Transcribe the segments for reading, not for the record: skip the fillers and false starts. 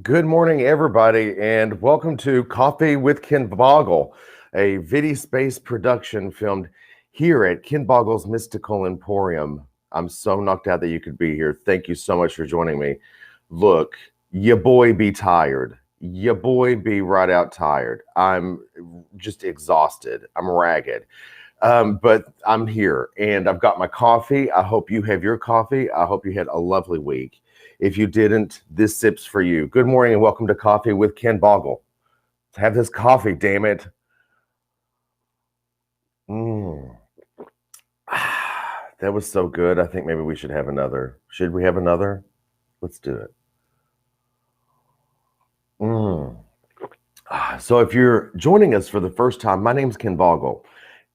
Good morning, everybody, and welcome to Coffee with Ken Boggle, a video space production filmed here at Ken Boggle's Mystical Emporium. I'm so knocked out that you could be here. Thank you so much for joining me. Look, your boy be tired. Your boy be right out tired. I'm just exhausted. I'm ragged. But I'm here and I've got my coffee. I hope you have your coffee. I hope you had a lovely week. If you didn't, this sip's for you. Good morning and welcome to Coffee with Ken Boggle. Have this coffee, damn it. Mm. That was so good. I think maybe we should have another. Should we have another? Let's do it. Mm. So if you're joining us for the first time, my name's Ken Boggle,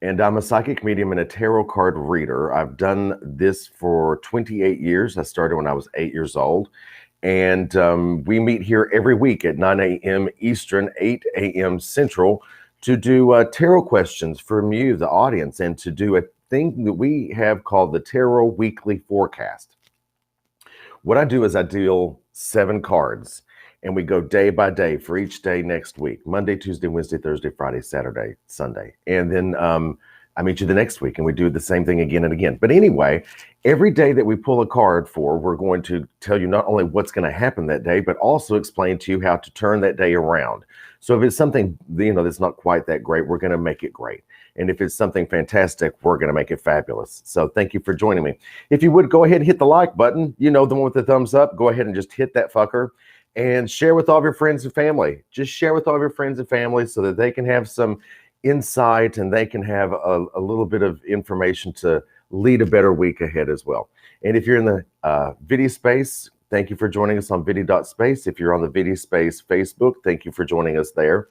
and I'm a psychic medium and a tarot card reader. I've done this for 28 years. I started when I was 8 years old. And we meet here every week at 9 a.m. Eastern, 8 a.m. Central to do tarot questions from you, the audience, and to do a thing that we have called the Tarot Weekly Forecast. What I do is I deal 7 cards, and we go day by day for each day next week: Monday, Tuesday, Wednesday, Thursday, Friday, Saturday, Sunday. And then I meet you the next week and we do the same thing again and again. But anyway, every day that we pull a card for, we're going to tell you not only what's going to happen that day, but also explain to you how to turn that day around. So if it's something, that's not quite that great, we're going to make it great. And if it's something fantastic, we're going to make it fabulous. So thank you for joining me. If you would go ahead and hit the like button, the one with the thumbs up, go ahead and just hit that fucker and share with all of your friends and family. Just share with all of your friends and family so that they can have some insight and they can have a little bit of information to lead a better week ahead as well. And if you're in the video space, thank you for joining us on video.space. If you're on the video space Facebook, thank you for joining us there.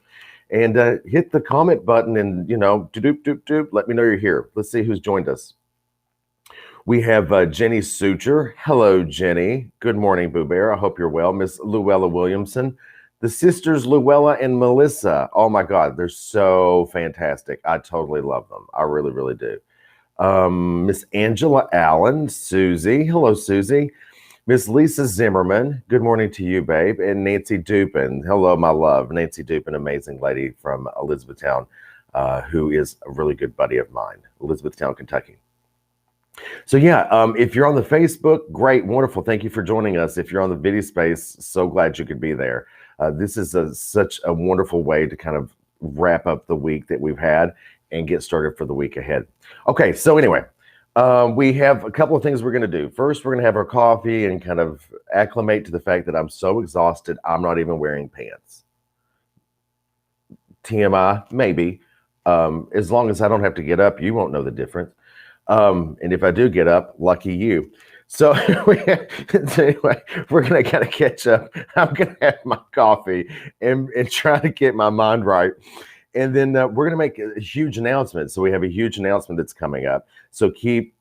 And hit the comment button and, doop, doop, doop, let me know you're here. Let's see who's joined us. We have Jenny Suture. Hello, Jenny. Good morning, Boo Bear. I hope you're well. Miss Luella Williamson. The sisters Luella and Melissa. Oh my God, they're so fantastic. I totally love them. I really, really do. Miss Angela Allen, Susie. Hello, Susie. Miss Lisa Zimmerman. Good morning to you, babe. And Nancy Dupin. Hello, my love. Nancy Dupin, amazing lady from Elizabethtown, who is a really good buddy of mine, Elizabethtown, Kentucky. So yeah, if you're on the Facebook, great, wonderful. Thank you for joining us. If you're on the video space, so glad you could be there. This is such a wonderful way to kind of wrap up the week that we've had and get started for the week ahead. Okay, so anyway, we have a couple of things we're going to do. First, we're going to have our coffee and kind of acclimate to the fact that I'm so exhausted, I'm not even wearing pants. TMI, maybe. As long as I don't have to get up, you won't know the difference. And if I do get up, lucky you. So anyway, we're going to kind of catch up. I'm going to have my coffee and try to get my mind right. And then we're going to make a huge announcement. So we have a huge announcement that's coming up. So keep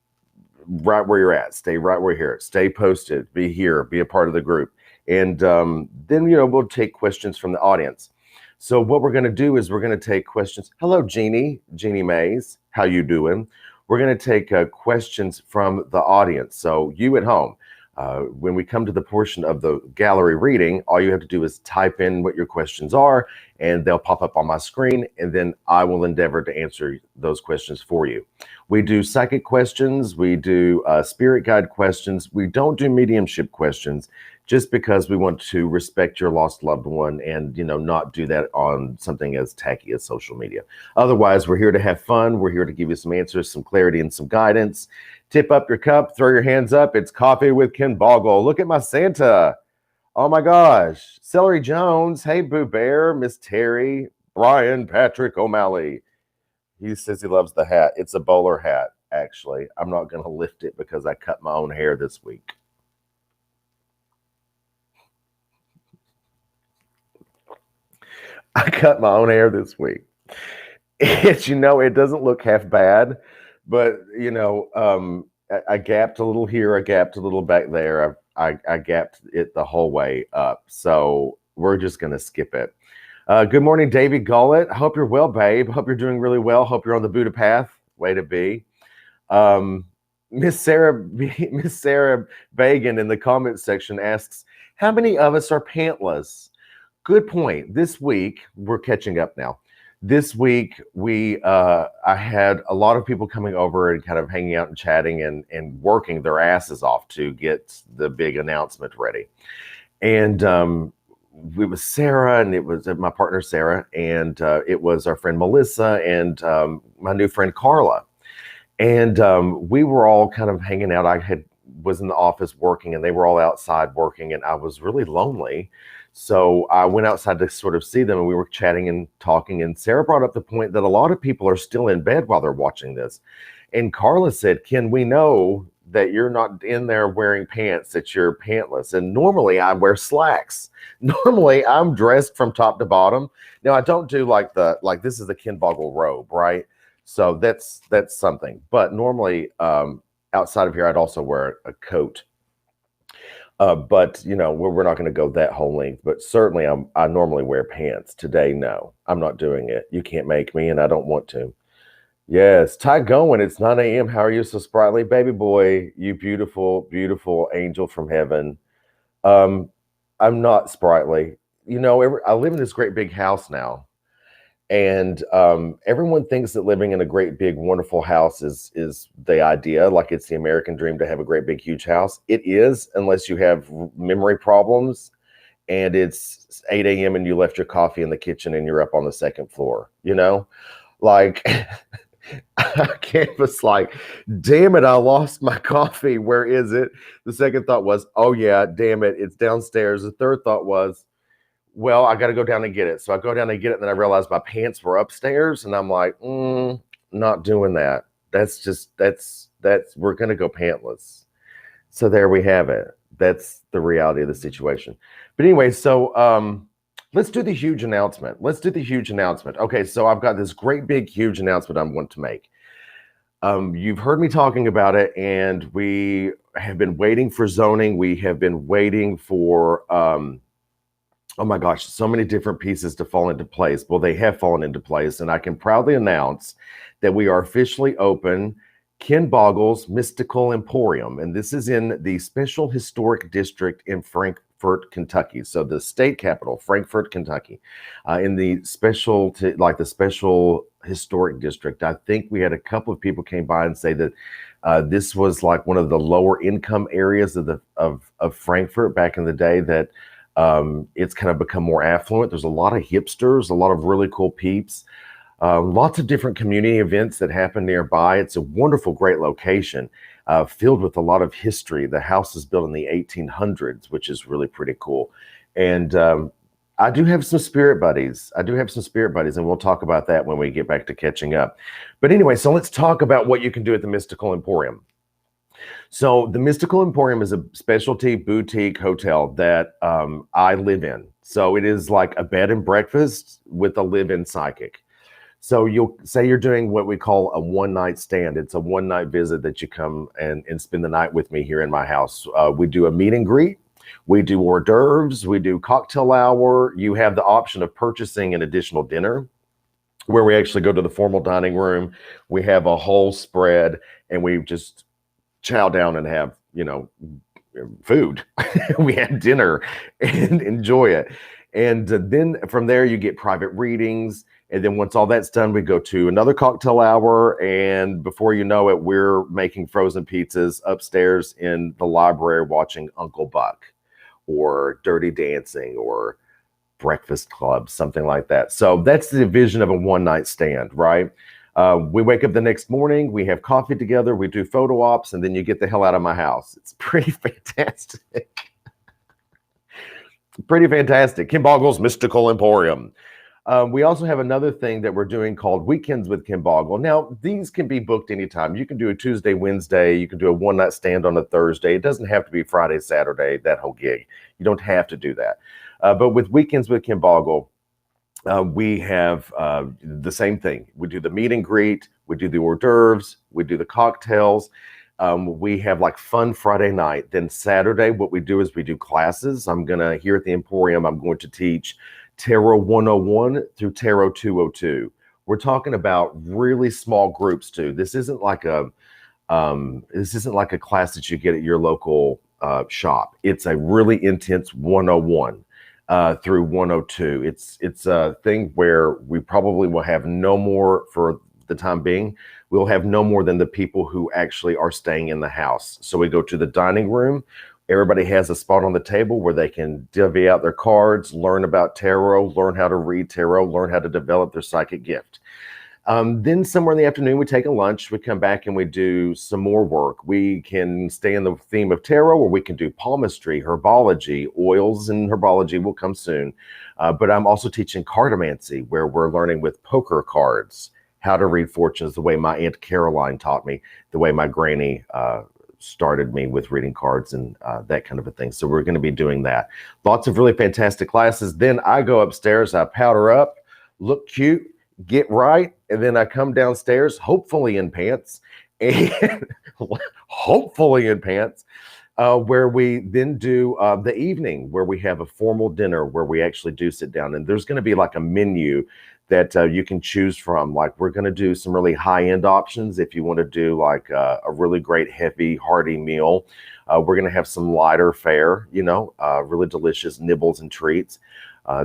right where you're at. Stay right where you're here. Stay posted. Be here. Be a part of the group. And then, we'll take questions from the audience. So what we're going to do is we're going to take questions. Hello, Jeannie Mays. How you doing? We're going to take questions from the audience. So you at home, when we come to the portion of the gallery reading, all you have to do is type in what your questions are, and they'll pop up on my screen, and then I will endeavor to answer those questions for you. We do psychic questions. We do spirit guide questions. We don't do mediumship questions just because we want to respect your lost loved one and, not do that on something as tacky as social media. Otherwise, we're here to have fun. We're here to give you some answers, some clarity, and some guidance. Tip up your cup, throw your hands up. It's Coffee with Ken Boggle. Look at my Santa. Oh my gosh. Celery Jones. Hey, Boo Bear, Miss Terry, Brian Patrick O'Malley. He says he loves the hat. It's a bowler hat, actually. I'm not going to lift it because I cut my own hair this week. I cut my own hair this week. It doesn't look half bad, but I gapped a little here, I gapped a little back there. I gapped it the whole way up. So we're just going to skip it. Good morning, David Gullett. Hope you're well, babe. Hope you're doing really well. Hope you're on the Buddha path. Way to be. Miss Sarah Bagan in the comments section asks, "How many of us are pantless?" Good point. This week we're catching up now. This week I had a lot of people coming over and kind of hanging out and chatting and working their asses off to get the big announcement ready. And it was Sarah, and it was my partner Sarah, and it was our friend Melissa, and my new friend Carla. And we were all kind of hanging out. Was in the office working, and they were all outside working, and I was really lonely. So I went outside to sort of see them, and we were chatting and talking. And Sarah brought up the point that a lot of people are still in bed while they're watching this. And Carla said, "Ken, we know that you're not in there wearing pants, that you're pantless. And normally I wear slacks. Normally I'm dressed from top to bottom. Now I don't do like this is the Ken Boggle robe, right? So that's something. But normally outside of here, I'd also wear a coat. But you know, we're not going to go that whole length. But certainly, I normally wear pants. Today, no, I'm not doing it. You can't make me, and I don't want to. Yes, Ty going. It's 9 a.m. How are you so sprightly, baby boy? You beautiful, beautiful angel from heaven. Um, I'm not sprightly. You know, I live in this great big house now, and everyone thinks that living in a great big wonderful house is the idea, like it's the American dream to have a great big huge house. It is, unless you have memory problems and it's 8 a.m. and you left your coffee in the kitchen and you're up on the second floor, you know, like I was like, damn it, I lost my coffee, where is it? The second thought was, oh yeah, damn it, it's downstairs. The third thought was, well, I got to go down and get it. So I go down and get it, and then I realized my pants were upstairs, and I'm like, not doing that. That's we're gonna go pantless. So there we have it. That's the reality of the situation. But anyway, so let's do the huge announcement. Let's do the huge announcement. Okay, so I've got this great big huge announcement I want to make. You've heard me talking about it, and we have been waiting for zoning. We have been waiting for oh my gosh, so many different pieces to fall into place. Well, they have fallen into place, and I can proudly announce that we are officially open Ken Boggle's Mystical Emporium, and this is in the Special Historic District in Frankfort, Kentucky. So the state capital, Frankfort, Kentucky, in the special historic district. I think we had a couple of people came by and say that this was like one of the lower income areas of Frankfort back in the day, that it's kind of become more affluent. There's a lot of hipsters, a lot of really cool peeps, lots of different community events that happen nearby. It's a wonderful, great location, filled with a lot of history. The house is built in the 1800s, which is really pretty cool. And I do have some spirit buddies. And we'll talk about that when we get back to catching up. But anyway, so let's talk about what you can do at the Mystical Emporium. So the Mystical Emporium is a specialty boutique hotel that I live in. So it is like a bed and breakfast with a live-in psychic. So you'll say you're doing what we call a one-night stand. It's a one-night visit that you come and spend the night with me here in my house. We do a meet and greet. We do hors d'oeuvres. We do cocktail hour. You have the option of purchasing an additional dinner, where we actually go to the formal dining room. We have a whole spread, and we just chow down and have, you know, food. We have dinner and enjoy it. And then from there, you get private readings. And then once all that's done, we go to another cocktail hour. And before you know it, we're making frozen pizzas upstairs in the library watching Uncle Buck or Dirty Dancing or Breakfast Club, something like that. So that's the vision of a one-night stand, right? We wake up the next morning, we have coffee together, we do photo ops, and then you get the hell out of my house. It's pretty fantastic. Pretty fantastic. Ken Boggle's Mystical Emporium. We also have another thing that we're doing called Weekends with Ken Boggle. Now, these can be booked anytime. You can do a Tuesday, Wednesday. You can do a one-night stand on a Thursday. It doesn't have to be Friday, Saturday, that whole gig. You don't have to do that. But with Weekends with Ken Boggle, we have the same thing. We do the meet and greet. We do the hors d'oeuvres. We do the cocktails. We have like fun Friday night. Then Saturday, what we do is we do classes. Here at the Emporium, I'm going to teach Tarot 101 through Tarot 202. We're talking about really small groups too. This isn't like a This isn't like a class that you get at your local shop. It's a really intense 101 through 102. It's a thing where we probably will have no more for the time being. We'll have no more than the people who actually are staying in the house. So we go to the dining room. Everybody has a spot on the table where they can divvy out their cards, learn about tarot, learn how to read tarot, learn how to develop their psychic gift. Then somewhere in the afternoon, we take a lunch, we come back and we do some more work. We can stay in the theme of tarot, or we can do palmistry, herbology, oils and herbology will come soon. But I'm also teaching cartomancy, where we're learning with poker cards, how to read fortunes the way my Aunt Caroline taught me, the way my granny started me with reading cards and that kind of a thing. So we're going to be doing that. Lots of really fantastic classes. Then I go upstairs, I powder up, look cute, get right, and then I come downstairs, hopefully in pants, and hopefully in pants, where we then do the evening, where we have a formal dinner, where we actually do sit down, and there's going to be like a menu that you can choose from. Like, we're going to do some really high-end options if you want to do like a really great, heavy, hearty meal. We're going to have some lighter fare, really delicious nibbles and treats.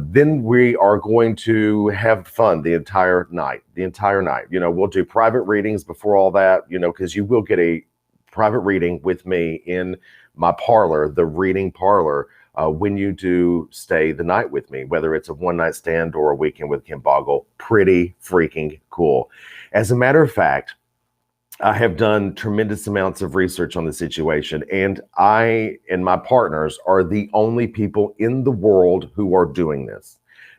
Then we are going to have fun the entire night. We'll do private readings before all that, because you will get a private reading with me in my parlor, the reading parlor, when you do stay the night with me, whether it's a one-night stand or a weekend with Ken Boggle. Pretty freaking cool. As a matter of fact, I have done tremendous amounts of research on the situation, and I and my partners are the only people in the world who are doing this.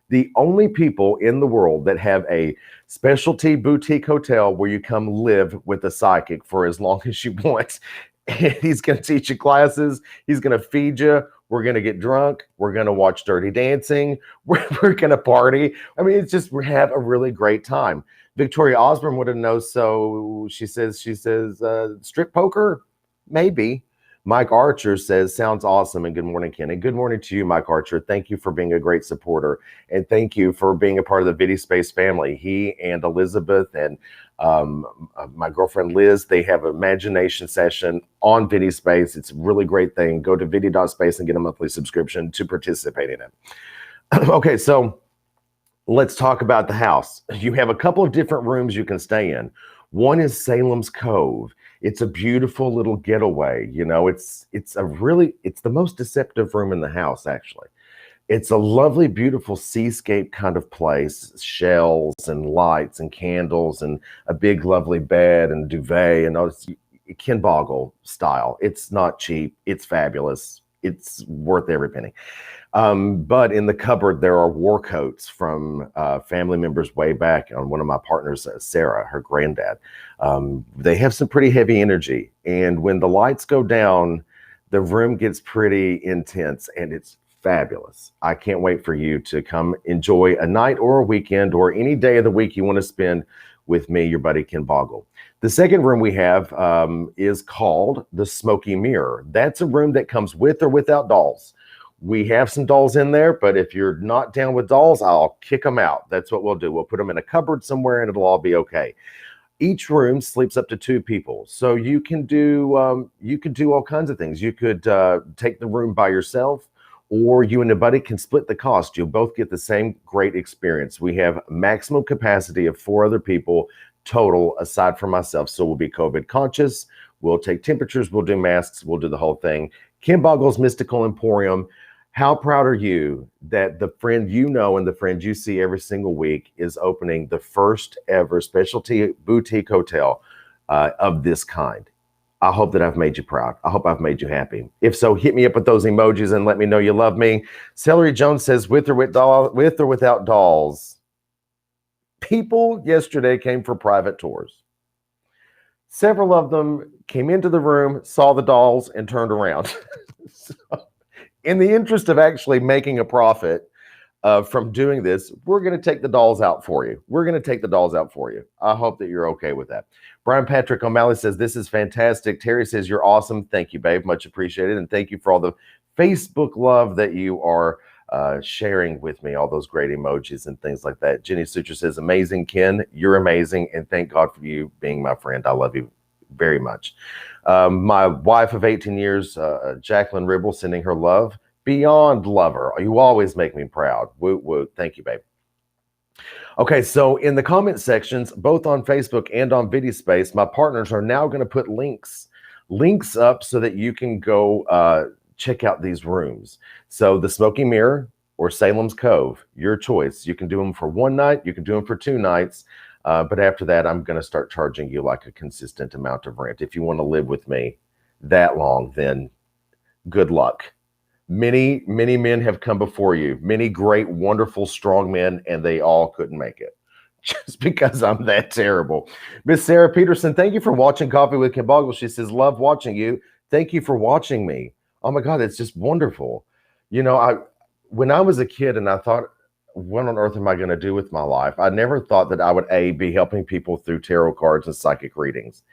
The only people in the world that have a specialty boutique hotel where you come live with a psychic for as long as you want. And he's going to teach you classes. He's going to feed you. We're going to get drunk. We're going to watch Dirty Dancing. We're going to party. I mean, it's just, we have a really great time. Victoria Osborne would have known. So she says, strip poker? Maybe. Mike Archer says, sounds awesome. And good morning, Ken. And good morning to you, Mike Archer. Thank you for being a great supporter. And thank you for being a part of the Vidi Space family. He and Elizabeth and my girlfriend Liz, they have an imagination session on Vidi Space. It's a really great thing. Go to vidi.space and get a monthly subscription to participate in it. Okay, so let's talk about the house. You have a couple of different rooms you can stay in. One is Salem's Cove. It's a beautiful little getaway. It's the most deceptive room in the house, actually. It's a lovely, beautiful seascape kind of place, shells and lights and candles and a big, lovely bed and duvet and all this Ken Boggle style. It's not cheap. It's fabulous. It's worth every penny. But in the cupboard, there are war coats from family members way back on one of my partners, Sarah, her granddad. They have some pretty heavy energy. And when the lights go down, the room gets pretty intense, and it's fabulous. I can't wait for you to come enjoy a night or a weekend or any day of the week you want to spend with me, your buddy Ken Boggle. The second room we have is called the Smoky Mirror. That's a room that comes with or without dolls. We have some dolls in there, but if you're not down with dolls, I'll kick them out. That's what we'll do. We'll put them in a cupboard somewhere and it'll all be okay. Each room sleeps up to 2 people. So you can do all kinds of things. You could take the room by yourself, or you and a buddy can split the cost. You'll both get the same great experience. We have maximum capacity of 4 other people total, aside from myself. So we'll be COVID conscious. We'll take temperatures. We'll do masks. We'll do the whole thing. Ken Boggle's Mystical Emporium. How proud are you that the friend you know and the friend you see every single week is opening the first ever specialty boutique hotel of this kind? I hope that I've made you proud. I hope I've made you happy. If so, hit me up with those emojis and let me know you love me. Celery Jones says, with or without dolls. People yesterday came for private tours. Several of them came into the room, saw the dolls, and turned around. So, in the interest of actually making a profit from doing this, we're going to take the dolls out for you. I hope that you're okay with that. Brian Patrick O'Malley says, this is fantastic. Terry says, you're awesome. Thank you, babe. Much appreciated. And thank you for all the Facebook love that you are sharing with me, all those great emojis and things like that. Jenny Sutra says, amazing, Ken. You're amazing. And thank God for you being my friend. I love you very much. My wife of 18 years, Jacqueline Ribble, sending her love. Beyond lover. You always make me proud. Woo, woo. Thank you, babe. Okay, so in the comment sections, both on Facebook and on VideoSpace, my partners are now going to put links up so that you can go check out these rooms. So the Smoky Mirror or Salem's Cove, your choice. You can do them for one night, you can do them for 2 nights, but after that, I'm going to start charging you like a consistent amount of rent. If you want to live with me that long, then good luck. Many men have come before you, many great, wonderful, strong men, and they all couldn't make it just because I'm that terrible. Miss Sarah Peterson, thank you for watching Coffee with Ken Boggle. She says, love watching you. Thank you for watching me. Oh my God, it's just wonderful. You know, when I was a kid and I thought, what on earth am I going to do with my life? I never thought that I would be helping people through tarot cards and psychic readings.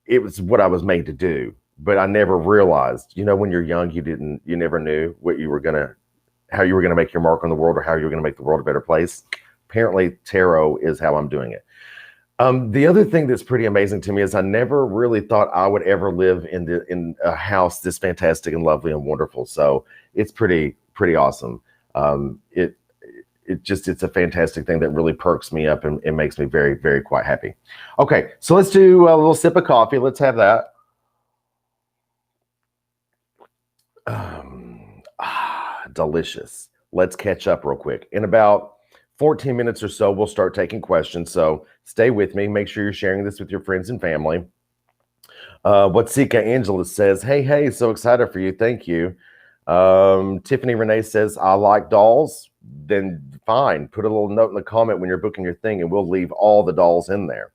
It was what I was made to do. But I never realized, you know, when you're young, you never knew how you were going to make your mark on the world or how you were going to make the world a better place. Apparently, tarot is how I'm doing it. The other thing that's pretty amazing to me is I never really thought I would ever live in a house this fantastic and lovely and wonderful. So it's pretty awesome. It's a fantastic thing that really perks me up and it makes me very, very quite happy. Okay, so let's do a little sip of coffee. Let's have that. Delicious. Let's catch up real quick. In about 14 minutes or so, we'll start taking questions. So stay with me. Make sure you're sharing this with your friends and family. Watsika Angela says, hey, so excited for you. Thank you. Tiffany Renee says, I like dolls. Then fine. Put a little note in the comment when you're booking your thing and we'll leave all the dolls in there.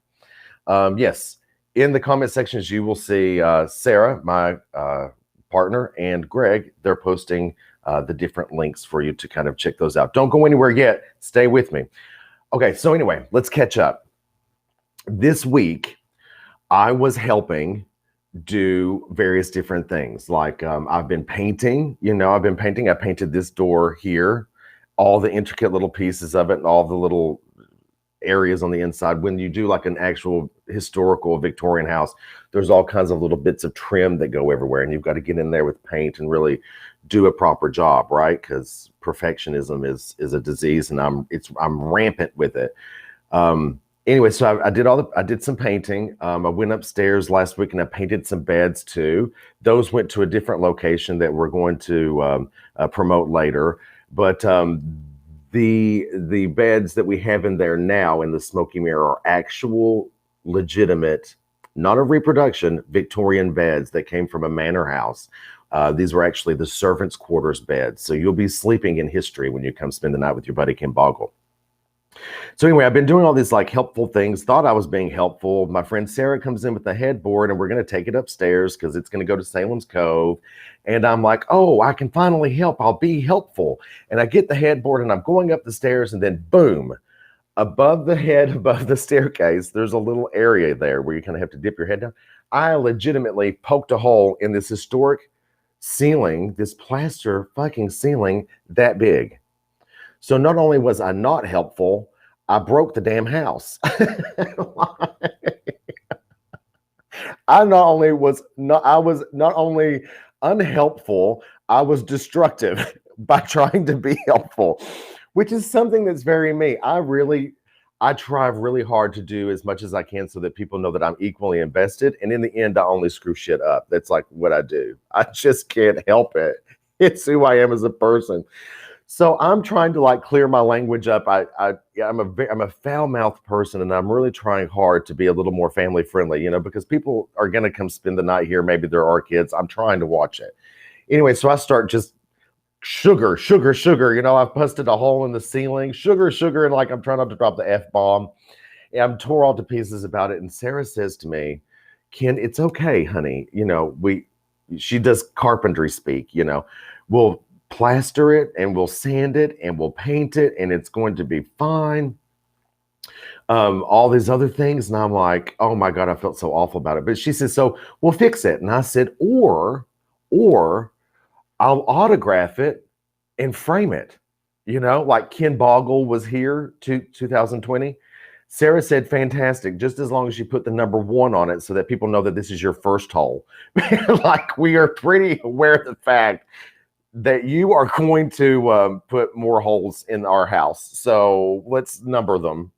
Yes. In the comment sections, you will see Sarah, my partner, and Greg. They're posting the different links for you to kind of check those out. Don't go anywhere yet. Stay with me. Okay, so anyway, let's catch up. This week, I was helping do various different things. Like I've been painting. I painted this door here, all the intricate little pieces of it and all the little areas on the inside. When you do like an actual historical Victorian house, there's all kinds of little bits of trim that go everywhere, and you've got to get in there with paint and really do a proper job, right? Because perfectionism is a disease, and I'm rampant with it. Anyway, so I did some painting. I went upstairs last week and I painted some beds too. Those went to a different location that we're going to promote later. But the beds that we have in there now in the Smoky Mirror are actual, legitimate, not a reproduction, Victorian beds that came from a manor house. These were actually the servants' quarters beds. So you'll be sleeping in history when you come spend the night with your buddy Ken Boggle. So anyway, I've been doing all these like helpful things, thought I was being helpful. My friend Sarah comes in with the headboard and we're going to take it upstairs because it's going to go to Salem's Cove. And I'm like, oh, I can finally help. I'll be helpful. And I get the headboard and I'm going up the stairs and then boom, above the staircase, there's a little area there where you kind of have to dip your head down. I legitimately poked a hole in this historic ceiling, this plaster fucking ceiling that big. So not only was I not helpful, I broke the damn house. I was not only unhelpful, I was destructive by trying to be helpful, which is something that's very me. I try really hard to do as much as I can so that people know that I'm equally invested. And in the end, I only screw shit up. That's like what I do. I just can't help it. It's who I am as a person. So I'm trying to like clear my language up. I'm a foul-mouthed person, and I'm really trying hard to be a little more family friendly, because people are going to come spend the night here. Maybe there are kids. I'm trying to watch it. Anyway, so I start just sugar. I've busted a hole in the ceiling, sugar, and like I'm trying not to drop the F-bomb. And I'm tore all to pieces about it. And Sarah says to me, Ken, it's okay, honey. She does carpentry speak, we'll plaster it and we'll sand it and we'll paint it and it's going to be fine. All these other things. And I'm like, oh my God, I felt so awful about it. But she said, so we'll fix it. And I said, or I'll autograph it and frame it, like Ken Boggle was here to 2020. Sarah said, fantastic, just as long as you put the number 1 on it so that people know that this is your first hole. Like, we are pretty aware of the fact that you are going to put more holes in our house. So let's number them,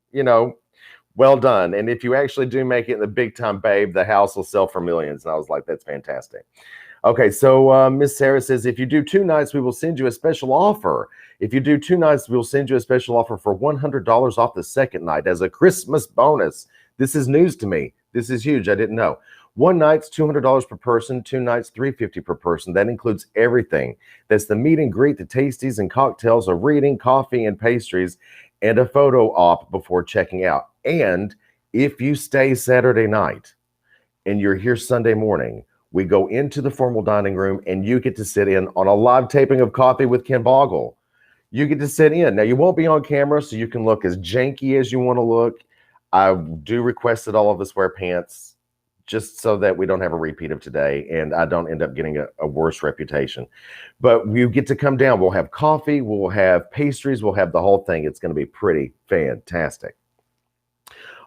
well done. And if you actually do make it in the big time, babe, the house will sell for millions. And I was like, that's fantastic. Okay, so Miss Sarah says, if you do 2 nights, we will send you a special offer. If you do 2 nights, we'll send you a special offer for $100 off the second night as a Christmas bonus. This is news to me. This is huge. I didn't know. 1 night's $200 per person, 2 nights, $350 per person. That includes everything. That's the meet and greet, the tasties and cocktails, a reading, coffee and pastries, and a photo op before checking out. And if you stay Saturday night and you're here Sunday morning, we go into the formal dining room and you get to sit in on a live taping of Coffee with Ken Boggle. You get to sit in. Now, you won't be on camera, so you can look as janky as you want to look. I do request that all of us wear pants just so that we don't have a repeat of today and I don't end up getting a worse reputation. But you get to come down. We'll have coffee. We'll have pastries. We'll have the whole thing. It's going to be pretty fantastic.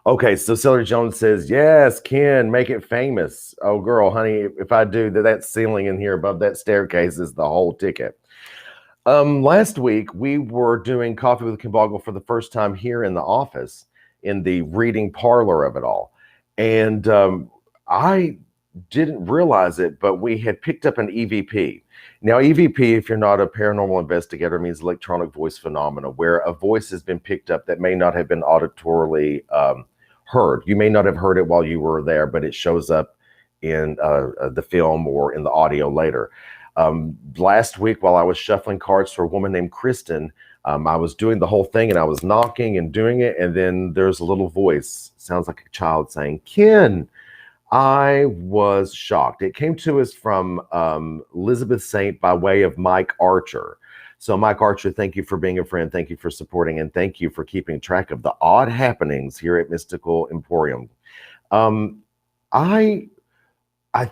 Okay, so Celery Jones says, yes, Ken, make it famous. Oh, girl, honey, if I do, that ceiling in here above that staircase is the whole ticket. Last week, we were doing Coffee with Ken Boggle for the first time here in the office, in the reading parlor of it all. And I didn't realize it, but we had picked up an EVP. Now, EVP, if you're not a paranormal investigator, means electronic voice phenomena, where a voice has been picked up that may not have been auditorily heard. You may not have heard it while you were there, but it shows up in the film or in the audio later. Last week, while I was shuffling cards for a woman named Kristen, I was doing the whole thing and I was knocking and doing it. And then there's a little voice, sounds like a child saying, Ken. I was shocked. It came to us from Elizabeth Saint by way of Mike Archer. So Mike Archer, thank you for being a friend. Thank you for supporting, and thank you for keeping track of the odd happenings here at Mystical Emporium. I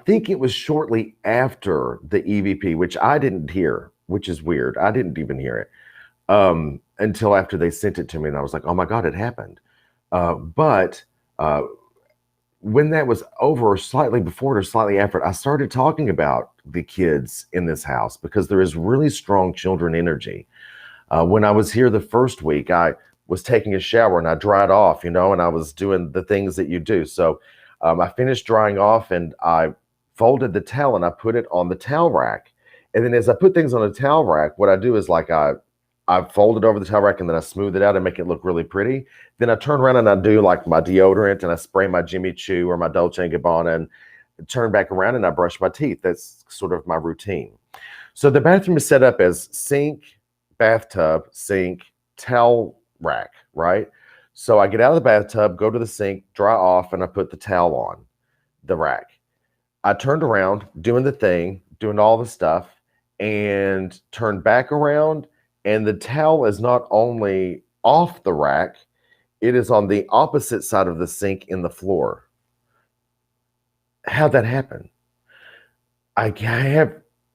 think it was shortly after the EVP, which I didn't hear, which is weird. I didn't even hear it until after they sent it to me, and I was like, oh my God, it happened. But when that was over, or slightly before or slightly after, I started talking about the kids in this house because there is really strong children energy. When I was here the first week, I was taking a shower and I dried off, and I was doing the things that you do. So I finished drying off and I folded the towel and I put it on the towel rack. And then as I put things on the towel rack, what I do is I fold it over the towel rack and then I smooth it out and make it look really pretty. Then I turn around and I do like my deodorant and I spray my Jimmy Choo or my Dolce & Gabbana and turn back around and I brush my teeth. That's sort of my routine. So the bathroom is set up as sink, bathtub, sink, towel rack, right? So I get out of the bathtub, go to the sink, dry off, and I put the towel on the rack. I turned around, doing the thing, doing all the stuff, and turned back around. And the towel is not only off the rack, it is on the opposite side of the sink in the floor. How'd that happen? I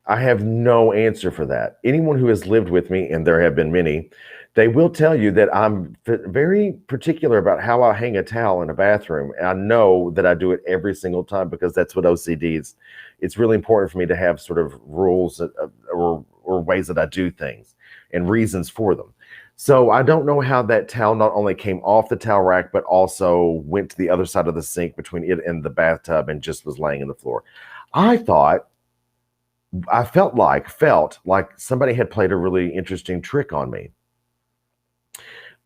have no answer for that. Anyone who has lived with me, and there have been many, they will tell you that I'm very particular about how I hang a towel in a bathroom. And I know that I do it every single time because that's what OCD is. It's really important for me to have sort of rules or ways that I do things and reasons for them. So I don't know how that towel not only came off the towel rack, but also went to the other side of the sink between it and the bathtub and just was laying in the floor. I felt like somebody had played a really interesting trick on me.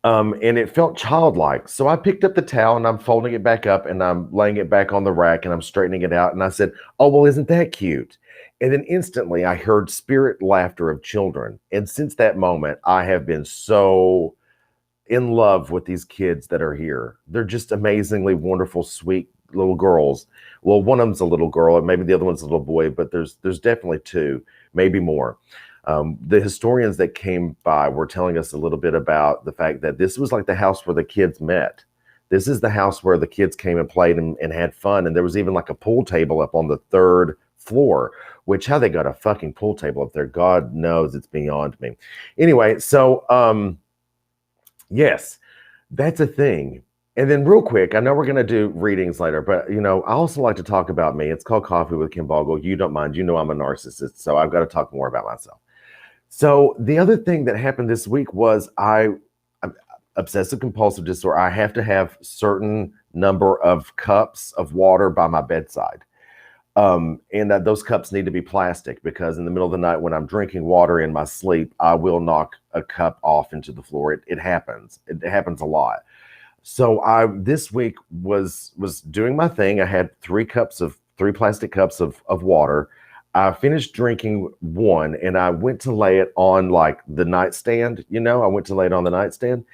And it felt childlike. So I picked up the towel and I'm folding it back up and I'm laying it back on the rack and I'm straightening it out. And I said, oh, well, isn't that cute? And then instantly I heard spirit laughter of children. And since that moment, I have been so in love with these kids that are here. They're just amazingly wonderful, sweet little girls. Well, one of them's a little girl and maybe the other one's a little boy, but there's definitely two, maybe more. The historians that came by were telling us a little bit about the fact that this was like the house where the kids met. This is the house where the kids came and played and had fun. And there was even like a pool table up on the 3rd floor, which how they got a fucking pool table up there, God knows, it's beyond me. Anyway, so yes, that's a thing. And then real quick, I know we're going to do readings later, but I also like to talk about me. It's called Coffee with Ken Boggle. You don't mind. You know I'm a narcissist, so I've got to talk more about myself. So the other thing that happened this week was I'm obsessive compulsive disorder. I have to have certain number of cups of water by my bedside. And that those cups need to be plastic because in the middle of the night when I'm drinking water in my sleep, I will knock a cup off into the floor. It happens. It happens a lot. So I this week was doing my thing. I had three plastic cups of water. I finished drinking one and I went to lay it on like the nightstand. I went to lay it on the nightstand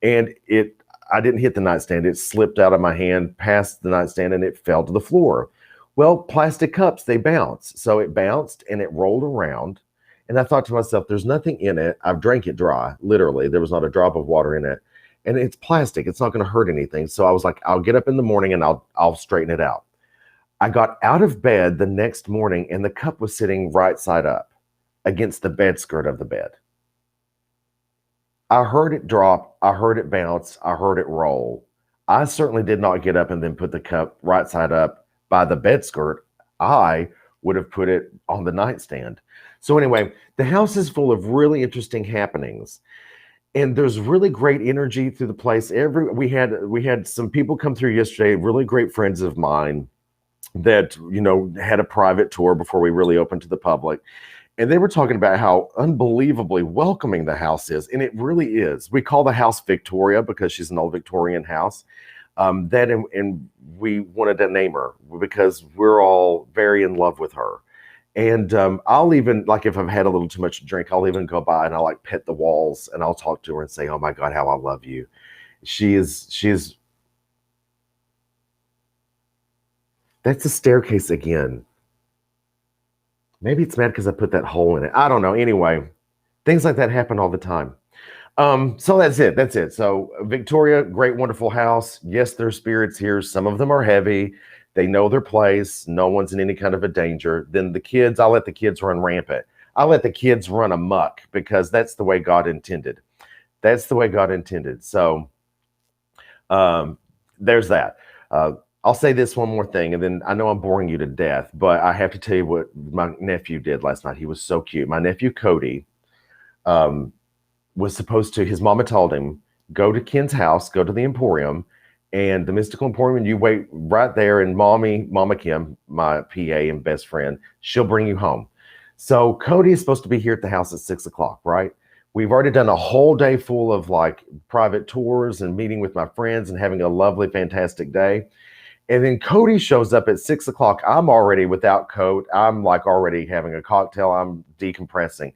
and I didn't hit the nightstand. It slipped out of my hand past the nightstand and it fell to the floor. Well, plastic cups, they bounce. So it bounced and it rolled around. And I thought to myself, there's nothing in it. I've drank it dry, literally. There was not a drop of water in it. And it's plastic. It's not going to hurt anything. So I was like, I'll get up in the morning and I'll straighten it out. I got out of bed the next morning and the cup was sitting right side up against the bed skirt of the bed. I heard it drop. I heard it bounce. I heard it roll. I certainly did not get up and then put the cup right side up by the bed skirt. I would have put it on the nightstand. So anyway, the house is full of really interesting happenings. And there's really great energy through the place. We had some people come through yesterday, really great friends of mine that had a private tour before we really opened to the public. And they were talking about how unbelievably welcoming the house is. And it really is. We call the house Victoria because she's an old Victorian house. And we wanted to name her because we're all very in love with her. And I'll even, like, if I've had a little too much to drink, I'll even go by and I'll like pet the walls and I'll talk to her and say, oh my God, how I love you. She's that's the staircase again. Maybe it's mad because I put that hole in it. I don't know. Anyway, things like that happen all the time. So that's it. That's it. So Victoria, great, wonderful house. Yes, there's spirits here. Some of them are heavy. They know their place. No one's in any kind of a danger. Then the kids, I'll let the kids run rampant. I'll let the kids run amok because that's the way God intended. That's the way God intended. So there's that. I'll say this one more thing, and then I know I'm boring you to death, but I have to tell you what my nephew did last night. He was so cute. My nephew, Cody, was supposed to, his mama told him, go to Ken's house, go to the Emporium, and the Mystical Emporium, and you wait right there, and Mama Kim, my PA and best friend, she'll bring you home. So Cody is supposed to be here at the house at 6:00, right? We've already done a whole day full of like private tours and meeting with my friends and having a lovely, fantastic day. And then Cody shows up at 6:00. I'm already without coat. I'm like already having a cocktail. I'm decompressing.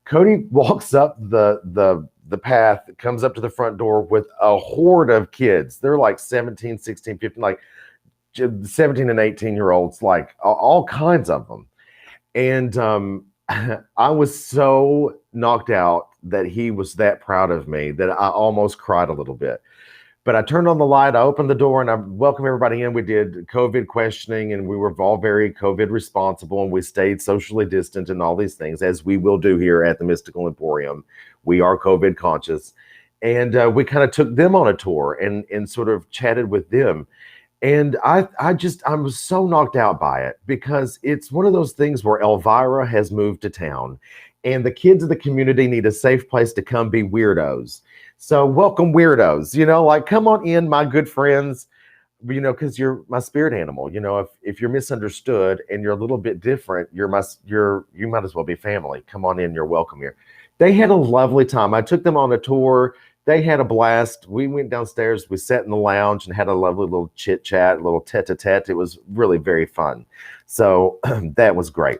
Cody walks up the path, comes up to the front door with a horde of kids. They're like 17, 16, 15, like 17 and 18-year-olds, like all kinds of them. And I was so knocked out that he was that proud of me that I almost cried a little bit. But I turned on the light, I opened the door, and I welcomed everybody in. We did COVID questioning, and we were all very COVID responsible, and we stayed socially distant and all these things, as we will do here at the Mystical Emporium. We are COVID conscious. And we kind of took them on a tour and sort of chatted with them. And I was so knocked out by it because it's one of those things where Elvira has moved to town, and the kids of the community need a safe place to come be weirdos. So welcome weirdos, like come on in, my good friends, because you're my spirit animal. If you're misunderstood and you're a little bit different, you might as well be family. Come on in, you're welcome here. They had a lovely time. I took them on a tour. They had a blast. We went downstairs, we sat in the lounge and had a lovely little chit chat, a little tete-a-tete. It was really very fun. So that was great.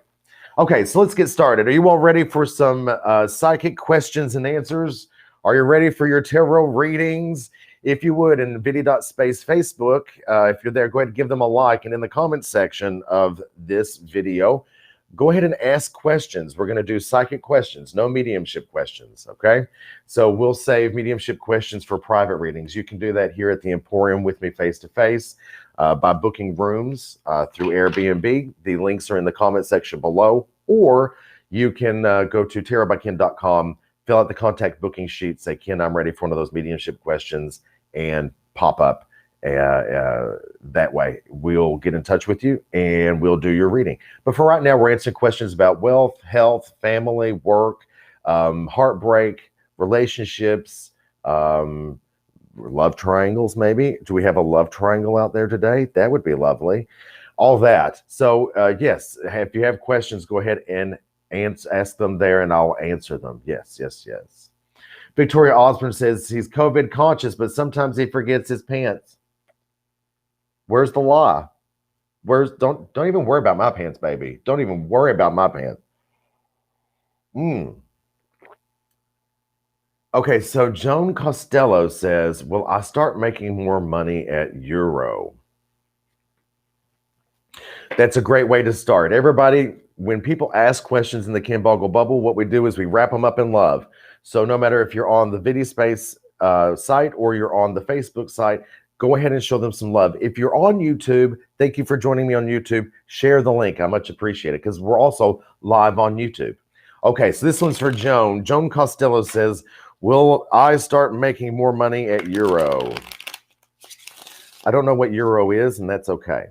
Okay, so let's get started. Are you all ready for some psychic questions and answers? Are you ready for your tarot readings? If you would, in Nvidia.space Facebook, if you're there, go ahead and give them a like. And in the comments section of this video, go ahead and ask questions. We're going to do psychic questions, no mediumship questions, okay? So we'll save mediumship questions for private readings. You can do that here at the Emporium with me face-to-face by booking rooms through Airbnb. The links are in the comment section below. Or you can go to tarotbyken.com, fill out the contact booking sheet, say, Ken, I'm ready for one of those mediumship questions, and pop up that way. We'll get in touch with you and we'll do your reading. But for right now, we're answering questions about wealth, health, family, work, heartbreak, relationships, love triangles, maybe. Do we have a love triangle out there today? That would be lovely. All that. So, yes, if you have questions, go ahead and ask them there and I'll answer them. Yes, yes, yes. Victoria Osborne says he's COVID conscious, but sometimes he forgets his pants. Where's the lie? Don't even worry about my pants, baby. Don't even worry about my pants. Okay, so Joan Costello says, will I start making more money at Euro? That's a great way to start. Everybody, when people ask questions in the Ken Boggle bubble, what we do is we wrap them up in love. So no matter if you're on the VideoSpace site or you're on the Facebook site, go ahead and show them some love. If you're on YouTube, thank you for joining me on YouTube. Share the link. I much appreciate it because we're also live on YouTube. Okay, so this one's for Joan. Joan Costello says, will I start making more money at Euro? I don't know what Euro is, and that's okay.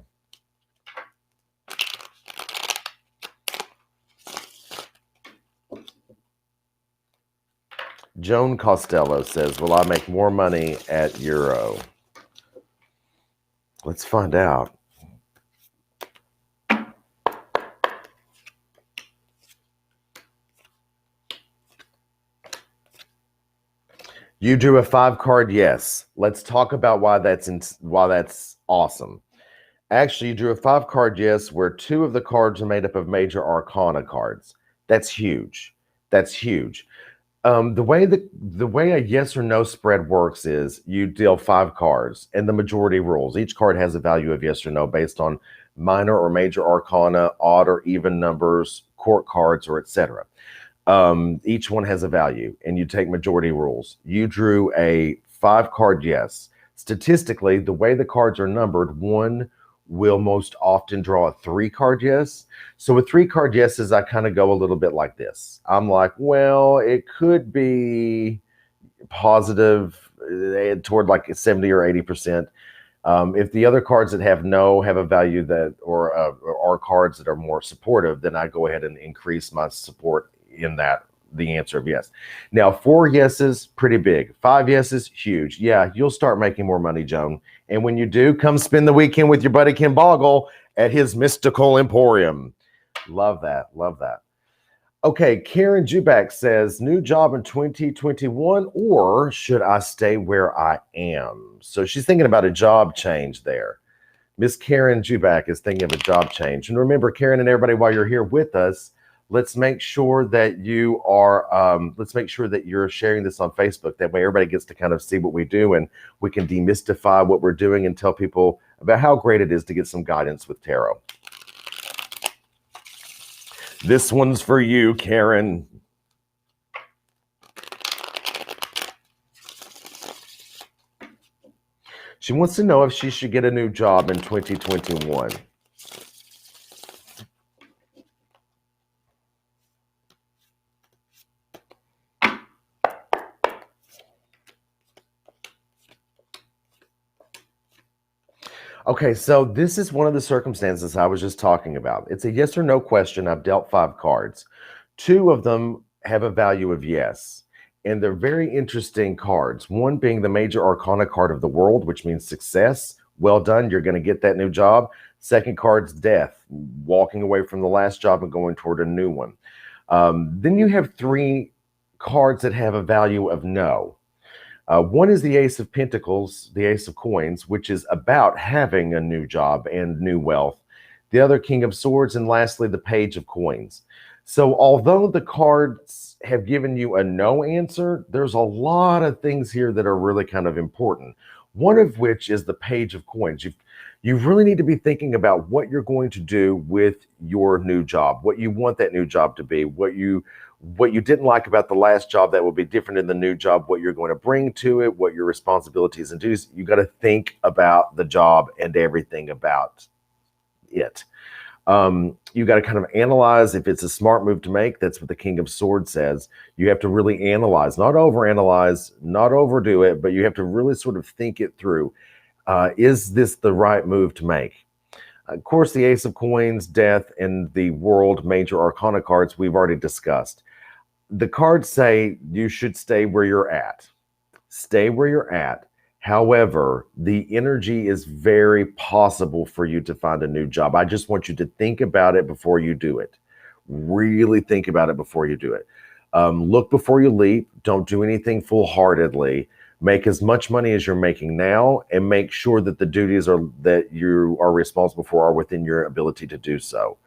Joan Costello says, will I make more money at Euro? Let's find out. You drew a 5-card yes. Let's talk about why that's awesome. Actually, you drew a 5-card yes where 2 of the cards are made up of major arcana cards. That's huge. That's huge. The way a yes or no spread works is you deal 5 cards and the majority rules. Each card has a value of yes or no based on minor or major arcana, odd or even numbers, court cards, or etc. Each one has a value, and you take majority rules. You drew a 5-card yes. Statistically, the way the cards are numbered, one will most often draw a 3-card yes. So with 3-card yeses, I kind of go a little bit like this. I'm like, well, it could be positive toward like 70 or 80%. If the other cards that have no have a value that or are cards that are more supportive, then I go ahead and increase my support in that, the answer of yes. Now, 4 yeses, pretty big. 5 yeses, huge. Yeah, you'll start making more money, Joan. And when you do, come spend the weekend with your buddy Ken Boggle at his Mystical Emporium. Love that. Love that. Okay, Karen Jubak says, new job in 2021, or should I stay where I am? So she's thinking about a job change there. Miss Karen Jubak is thinking of a job change. And remember, Karen and everybody, while you're here with us, let's make sure that you are, let's make sure that you're sharing this on Facebook. That way everybody gets to kind of see what we do and we can demystify what we're doing and tell people about how great it is to get some guidance with tarot. This one's for you, Karen. She wants to know if she should get a new job in 2021. Okay, so this is one of the circumstances I was just talking about. It's a yes or no question. I've dealt 5 cards. 2 of them have a value of yes, and they're very interesting cards. One being the major arcana card of the world, which means success. Well done, you're going to get that new job. Second card's death, walking away from the last job and going toward a new one. Then you have 3 cards that have a value of no. One is the Ace of Pentacles, the Ace of Coins, which is about having a new job and new wealth. The other, King of Swords, and lastly, the Page of Coins. So although the cards have given you a no answer, there's a lot of things here that are really kind of important. One of which is the Page of Coins. You really need to be thinking about what you're going to do with your new job, what you want that new job to be, what you didn't like about the last job that will be different in the new job, what you're going to bring to it, what your responsibilities and duties. You got to think about the job and everything about it. You got to kind of analyze if it's a smart move to make. That's what the King of Swords says. You have to really analyze, not overanalyze, not overdo it, but you have to really sort of think it through. Is this the right move to make? Of course, the Ace of Coins, Death, and the World Major Arcana cards we've already discussed. The cards say you should stay where you're at. Stay where you're at. However, the energy is very possible for you to find a new job. I just want you to think about it before you do it. Really think about it before you do it. Look before you leap. Don't do anything full-heartedly. Make as much money as you're making now, and make sure that the duties that you are responsible for are within your ability to do so.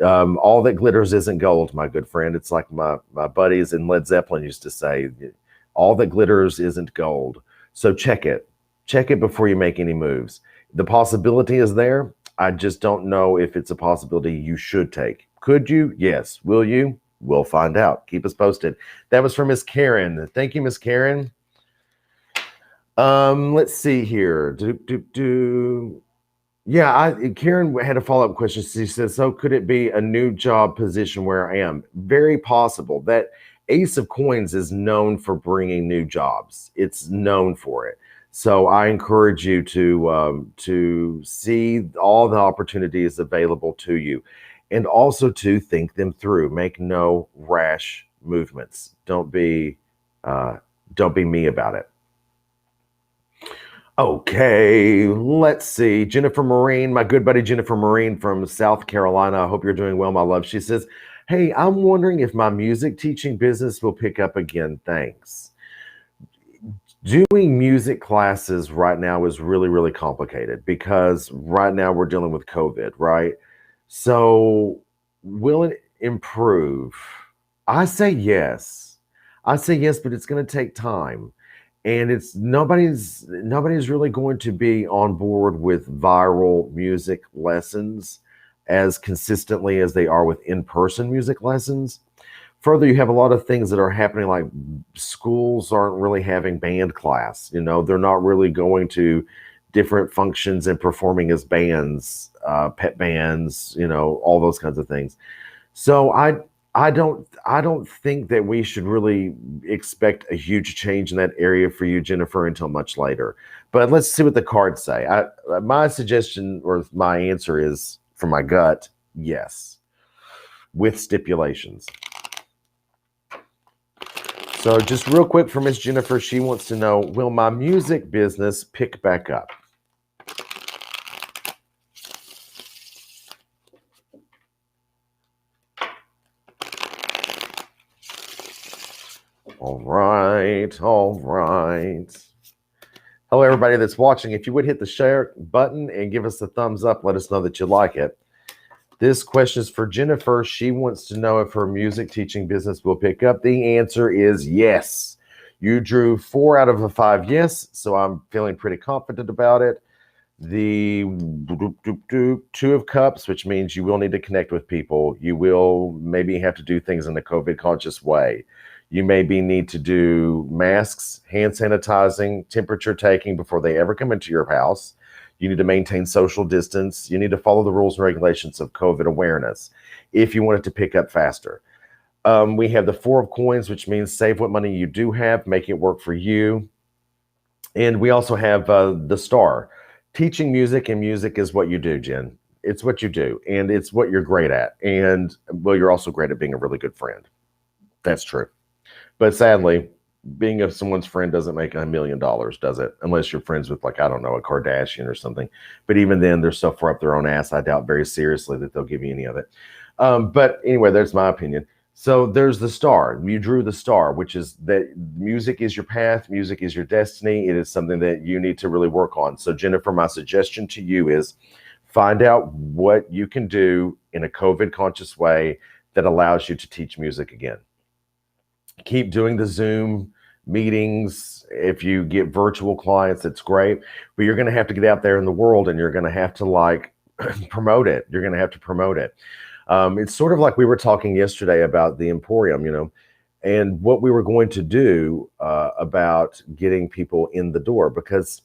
All that glitters isn't gold, my good friend. It's like my buddies in Led Zeppelin used to say, all that glitters isn't gold. So check it. Check it before you make any moves. The possibility is there. I just don't know if it's a possibility you should take. Could you? Yes. Will you? We'll find out. Keep us posted. That was from Miss Karen. Thank you, Miss Karen. Let's see here. Yeah, Karen had a follow-up question. She says, so could it be a new job position where I am? Very possible. That Ace of Coins is known for bringing new jobs. It's known for it. So I encourage you to see all the opportunities available to you, and also to think them through. Make no rash movements. Don't be me about it. Okay, let's see. Jennifer Marine, my good buddy Jennifer Marine from South Carolina. I hope you're doing well, my love. She says, hey, I'm wondering if my music teaching business will pick up again. Thanks. Doing music classes right now is really, really complicated because right now we're dealing with COVID, right? So will it improve? I say yes. But it's going to take time. And it's nobody's really going to be on board with viral music lessons as consistently as they are with in-person music lessons. Further, you have a lot of things that are happening, like schools aren't really having band class. They're not really going to different functions and performing as bands, pet bands, all those kinds of things. So I don't think that we should really expect a huge change in that area for you, Jennifer, until much later. But let's see what the cards say. My suggestion, or my answer is, from my gut, yes, with stipulations. So just real quick for Miss Jennifer, she wants to know, will my music business pick back up? All right. Hello, everybody that's watching. If you would hit the share button and give us a thumbs up, let us know that you like it. This question is for Jennifer. She wants to know if her music teaching business will pick up. The answer is yes. You drew 4 out of 5 yes, so I'm feeling pretty confident about it. The 2 of Cups, which means you will need to connect with people. You will maybe have to do things in a COVID conscious way. You maybe need to do masks, hand sanitizing, temperature taking before they ever come into your house. You need to maintain social distance. You need to follow the rules and regulations of COVID awareness if you want it to pick up faster. We have the 4 of Coins, which means save what money you do have, make it work for you. And we also have the Star. Teaching music, and music is what you do, Jen. It's what you do, and it's what you're great at. And, well, you're also great at being a really good friend. That's true. But sadly, being someone's friend doesn't make $1 million, does it? Unless you're friends with, like, I don't know, a Kardashian or something. But even then, they're so far up their own ass, I doubt very seriously that they'll give you any of it. But anyway, there's my opinion. So there's the Star. You drew the Star, which is that music is your path. Music is your destiny. It is something that you need to really work on. So Jennifer, my suggestion to you is find out what you can do in a COVID conscious way that allows you to teach music again. Keep doing the Zoom meetings. If you get virtual clients, it's great, but you're going to have to get out there in the world, and you're going to have to promote it. You're going to have to promote it. It's sort of like we were talking yesterday about the Emporium, and what we were going to do about getting people in the door, because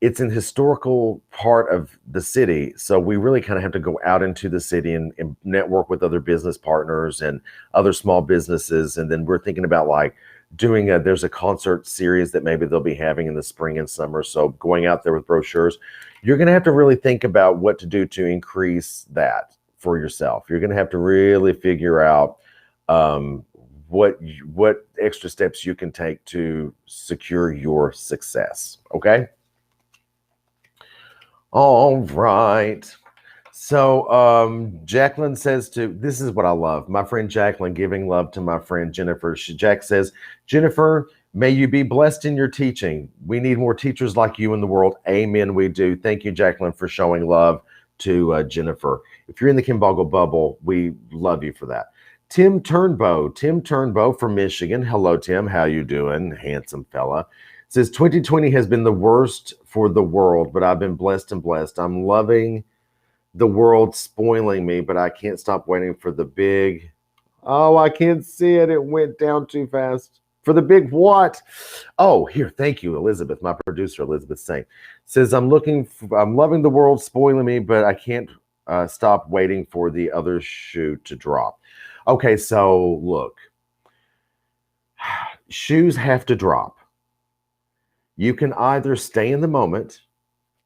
it's an historical part of the city. So we really kind of have to go out into the city and network with other business partners and other small businesses. And then we're thinking about like there's a concert series that maybe they'll be having in the spring and summer. So going out there with brochures, you're going to have to really think about what to do to increase that for yourself. You're going to have to really figure out what extra steps you can take to secure your success. Okay. All right. So Jacqueline says this is what I love. My friend Jacqueline giving love to my friend Jennifer. Jack says, Jennifer, may you be blessed in your teaching. We need more teachers like you in the world. Amen. We do. Thank you, Jacqueline, for showing love to Jennifer. If you're in the Ken Boggle bubble, we love you for that. Tim Turnbow from Michigan. Hello, Tim. How you doing? Handsome fella. Says 2020 has been the worst for the world, but I've been blessed and blessed. I'm loving the world spoiling me, but I can't stop waiting for the big. Oh, I can't see it. It went down too fast. For the big what? Oh, here. Thank you, Elizabeth. My producer, Elizabeth Saint, says I'm loving the world spoiling me, but I can't stop waiting for the other shoe to drop. Okay, so look, shoes have to drop. You can either stay in the moment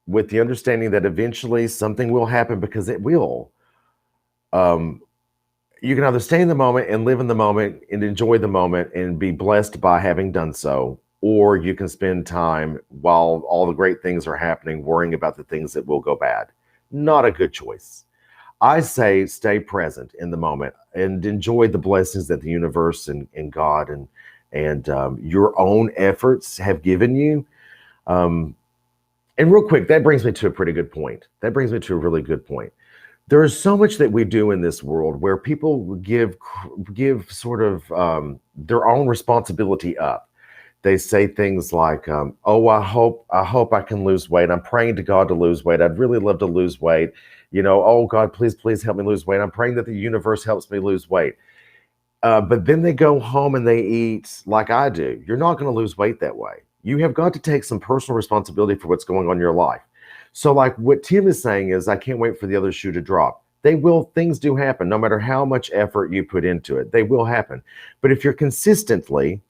with the understanding that eventually something will happen, because it will. You can either stay in the moment and live in the moment and enjoy the moment and be blessed by having done so, or you can spend time while all the great things are happening worrying about the things that will go bad. Not a good choice. I say stay present in the moment and enjoy the blessings that the universe and God and your own efforts have given you. And real quick, that brings me to a pretty good point. That brings me to a really good point. There is so much that we do in this world where people give sort of their own responsibility up. They say things like, "Oh, I hope I can lose weight. I'm praying to God to lose weight. I'd really love to lose weight. You know, oh God, please help me lose weight. I'm praying that the universe helps me lose weight." But then they go home and they eat like I do. You're not going to lose weight that way. You have got to take some personal responsibility for what's going on in your life. So like what Tim is saying is, I can't wait for the other shoe to drop. Things do happen, no matter how much effort you put into it, they will happen. But if you're consistently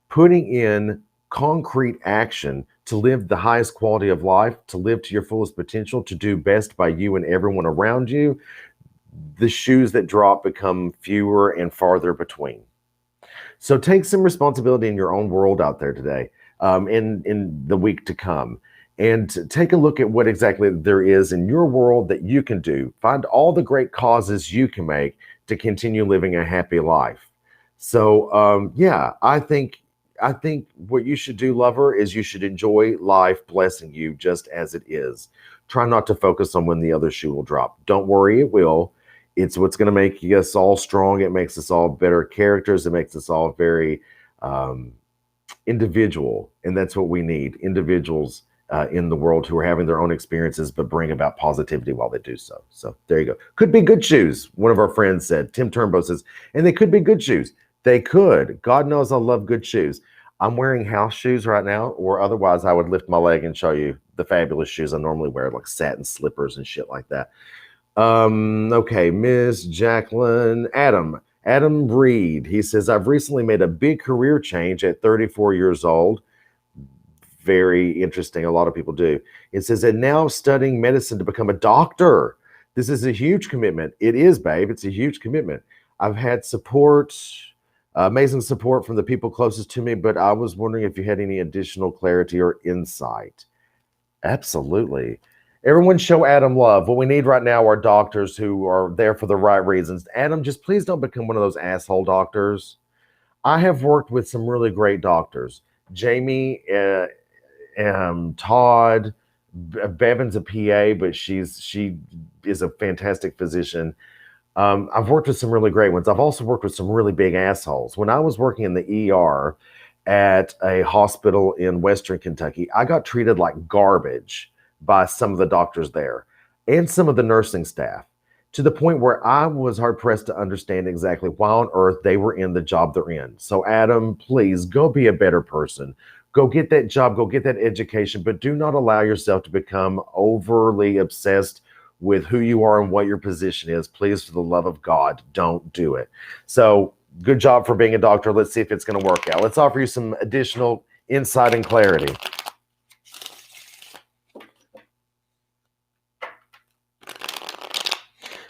putting in concrete action to live the highest quality of life, to live to your fullest potential, to do best by you and everyone around you, the shoes that drop become fewer and farther between. So take some responsibility in your own world out there today, in the week to come, and take a look at what exactly there is in your world that you can do. Find all the great causes you can make to continue living a happy life. So yeah, I think what you should do, lover, is you should enjoy life blessing you just as it is. Try not to focus on when the other shoe will drop. Don't worry, it will. It's what's going to make us all strong. It makes us all better characters. It makes us all very individual. And that's what we need. Individuals in the world who are having their own experiences, but bring about positivity while they do so. So there you go. Could be good shoes. One of our friends said, Tim Turnbow says, and they could be good shoes. They could. God knows I love good shoes. I'm wearing house shoes right now, or otherwise I would lift my leg and show you the fabulous shoes I normally wear, like satin slippers and shit like that. Okay, Miss Jacqueline, Adam Reed. He says, I've recently made a big career change at 34 years old. Very interesting. A lot of people do. It says, and now studying medicine to become a doctor. This is a huge commitment. It is, babe. It's a huge commitment. I've had support, amazing support from the people closest to me, but I was wondering if you had any additional clarity or insight. Absolutely. Everyone show Adam love. What we need right now are doctors who are there for the right reasons. Adam, just please don't become one of those asshole doctors. I have worked with some really great doctors. Jamie, Todd, Bevan's a PA, but she is a fantastic physician. I've worked with some really great ones. I've also worked with some really big assholes. When I was working in the ER at a hospital in Western Kentucky, I got treated like garbage by some of the doctors there and some of the nursing staff, to the point where I was hard pressed to understand exactly why on earth they were in the job they're in. So Adam, please go be a better person. Go get that job, go get that education, but do not allow yourself to become overly obsessed with who you are and what your position is. Please, for the love of God, don't do it. So, good job for being a doctor. Let's see if it's going to work out. Let's offer you some additional insight and clarity.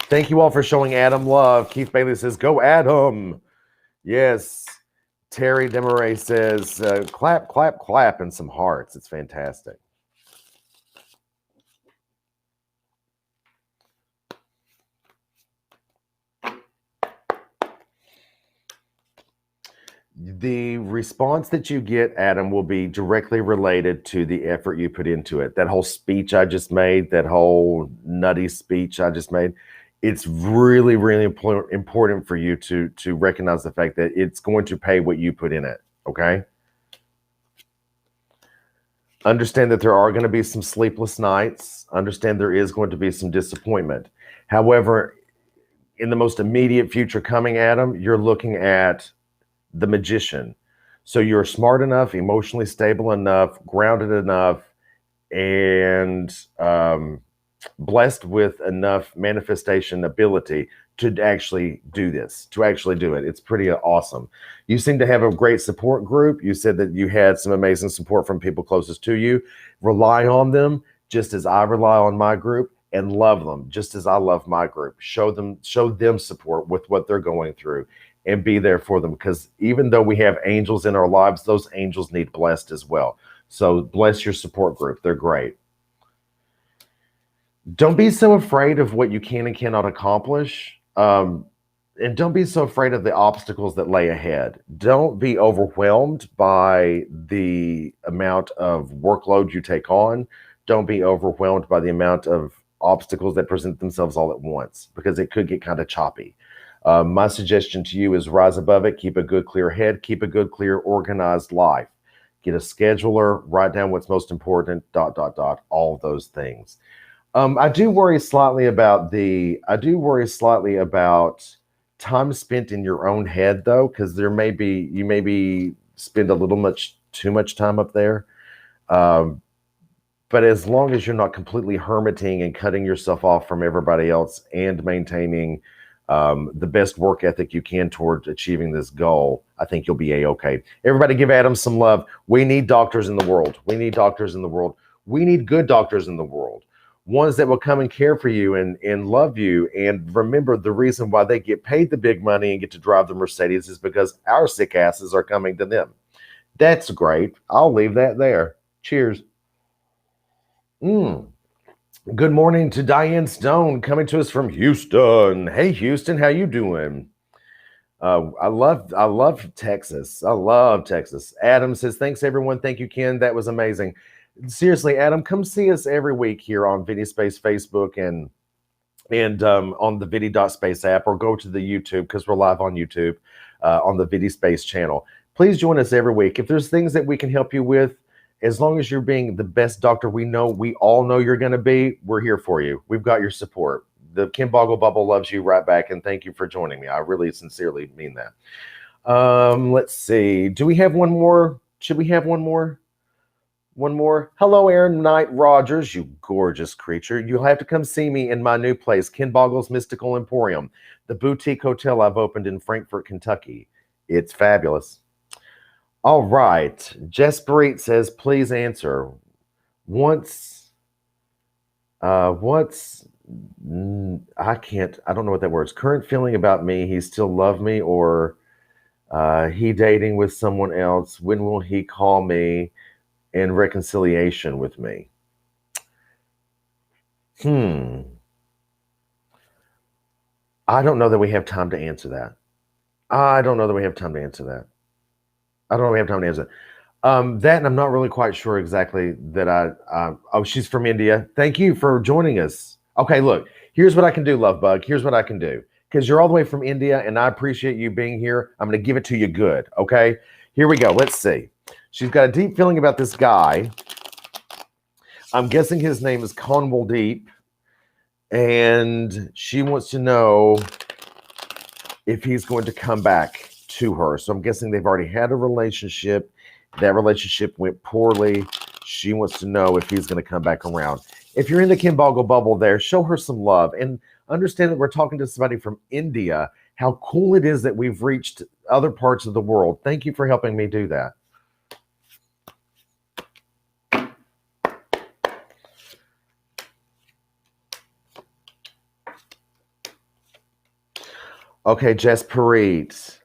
Thank you all for showing Adam love. Keith Bailey says, go Adam. Yes. Terry Demaray says, clap, clap, clap, and some hearts. It's fantastic. The response that you get, Adam, will be directly related to the effort you put into it. That whole speech I just made, that whole nutty speech I just made, it's really, really important for you to recognize the fact that it's going to pay what you put in it, okay? Understand that there are going to be some sleepless nights. Understand there is going to be some disappointment. However, in the most immediate future coming, Adam, you're looking at the magician. So you're smart enough, emotionally stable enough, grounded enough, and blessed with enough manifestation ability to actually do this, to actually do it. It's pretty awesome. You seem to have a great support group. You said that you had some amazing support from people closest to you. Rely on them just as I rely on my group, and love them just as I love my group. Show them support with what they're going through, and be there for them, because even though we have angels in our lives, those angels need blessed as well. So bless your support group. They're great. Don't be so afraid of what you can and cannot accomplish. And don't be so afraid of the obstacles that lay ahead. Don't be overwhelmed by the amount of workload you take on. Don't be overwhelmed by the amount of obstacles that present themselves all at once, because it could get kind of choppy. My suggestion to you is rise above it, keep a good, clear head, keep a good, clear, organized life. Get a scheduler, write down what's most important, ... all those things. I do worry slightly about time spent in your own head, though, because you may spend a little too much time up there. But as long as you're not completely hermiting and cutting yourself off from everybody else, and maintaining the best work ethic you can toward achieving this goal, I think you'll be a-okay. Everybody give Adam some love. We need doctors in the world. We need doctors in the world. We need good doctors in the world. Ones that will come and care for you and love you. And remember, the reason why they get paid the big money and get to drive the Mercedes is because our sick asses are coming to them. That's great. I'll leave that there. Cheers. Good morning to Diane Stone, coming to us from Houston. Hey, Houston, how you doing? I love Texas. I love Texas. Adam says, thanks, everyone. Thank you, Ken. That was amazing. Seriously, Adam, come see us every week here on VidiSpace Facebook and on the Vidi.space app, or go to the YouTube, because we're live on YouTube on the VidiSpace channel. Please join us every week. If there's things that we can help you with, as long as you're being the best doctor we all know you're going to be, we're here for you. We've got your support. The Ken Boggle bubble loves you right back, and thank you for joining me. I really sincerely mean that. Let's see. Do we have one more? Should we have one more? One more. Hello, Aaron Knight Rogers, you gorgeous creature. You'll have to come see me in my new place, Ken Boggle's Mystical Emporium, the boutique hotel I've opened in Frankfort, Kentucky. It's fabulous. All right. Jesperit says, please answer. What's I don't know what that word is. Current feeling about me, he still love me, or he dating with someone else? When will he call me in reconciliation with me? I don't know that we have time to answer that. That, and I'm not really quite sure exactly that oh, she's from India. Thank you for joining us. Okay, look, here's what I can do, Love Bug. Here's what I can do. Because you're all the way from India, and I appreciate you being here. I'm going to give it to you good, okay? Here we go. Let's see. She's got a deep feeling about this guy. I'm guessing his name is Conwell Deep. And she wants to know if he's going to come back to her. So I'm guessing they've already had a relationship. That relationship went poorly. She wants to know if he's going to come back around. If you're in the Ken Boggle bubble there, show her some love and understand that we're talking to somebody from India. How cool it is that we've reached other parts of the world. Thank you for helping me do that. Okay, Jess Parit.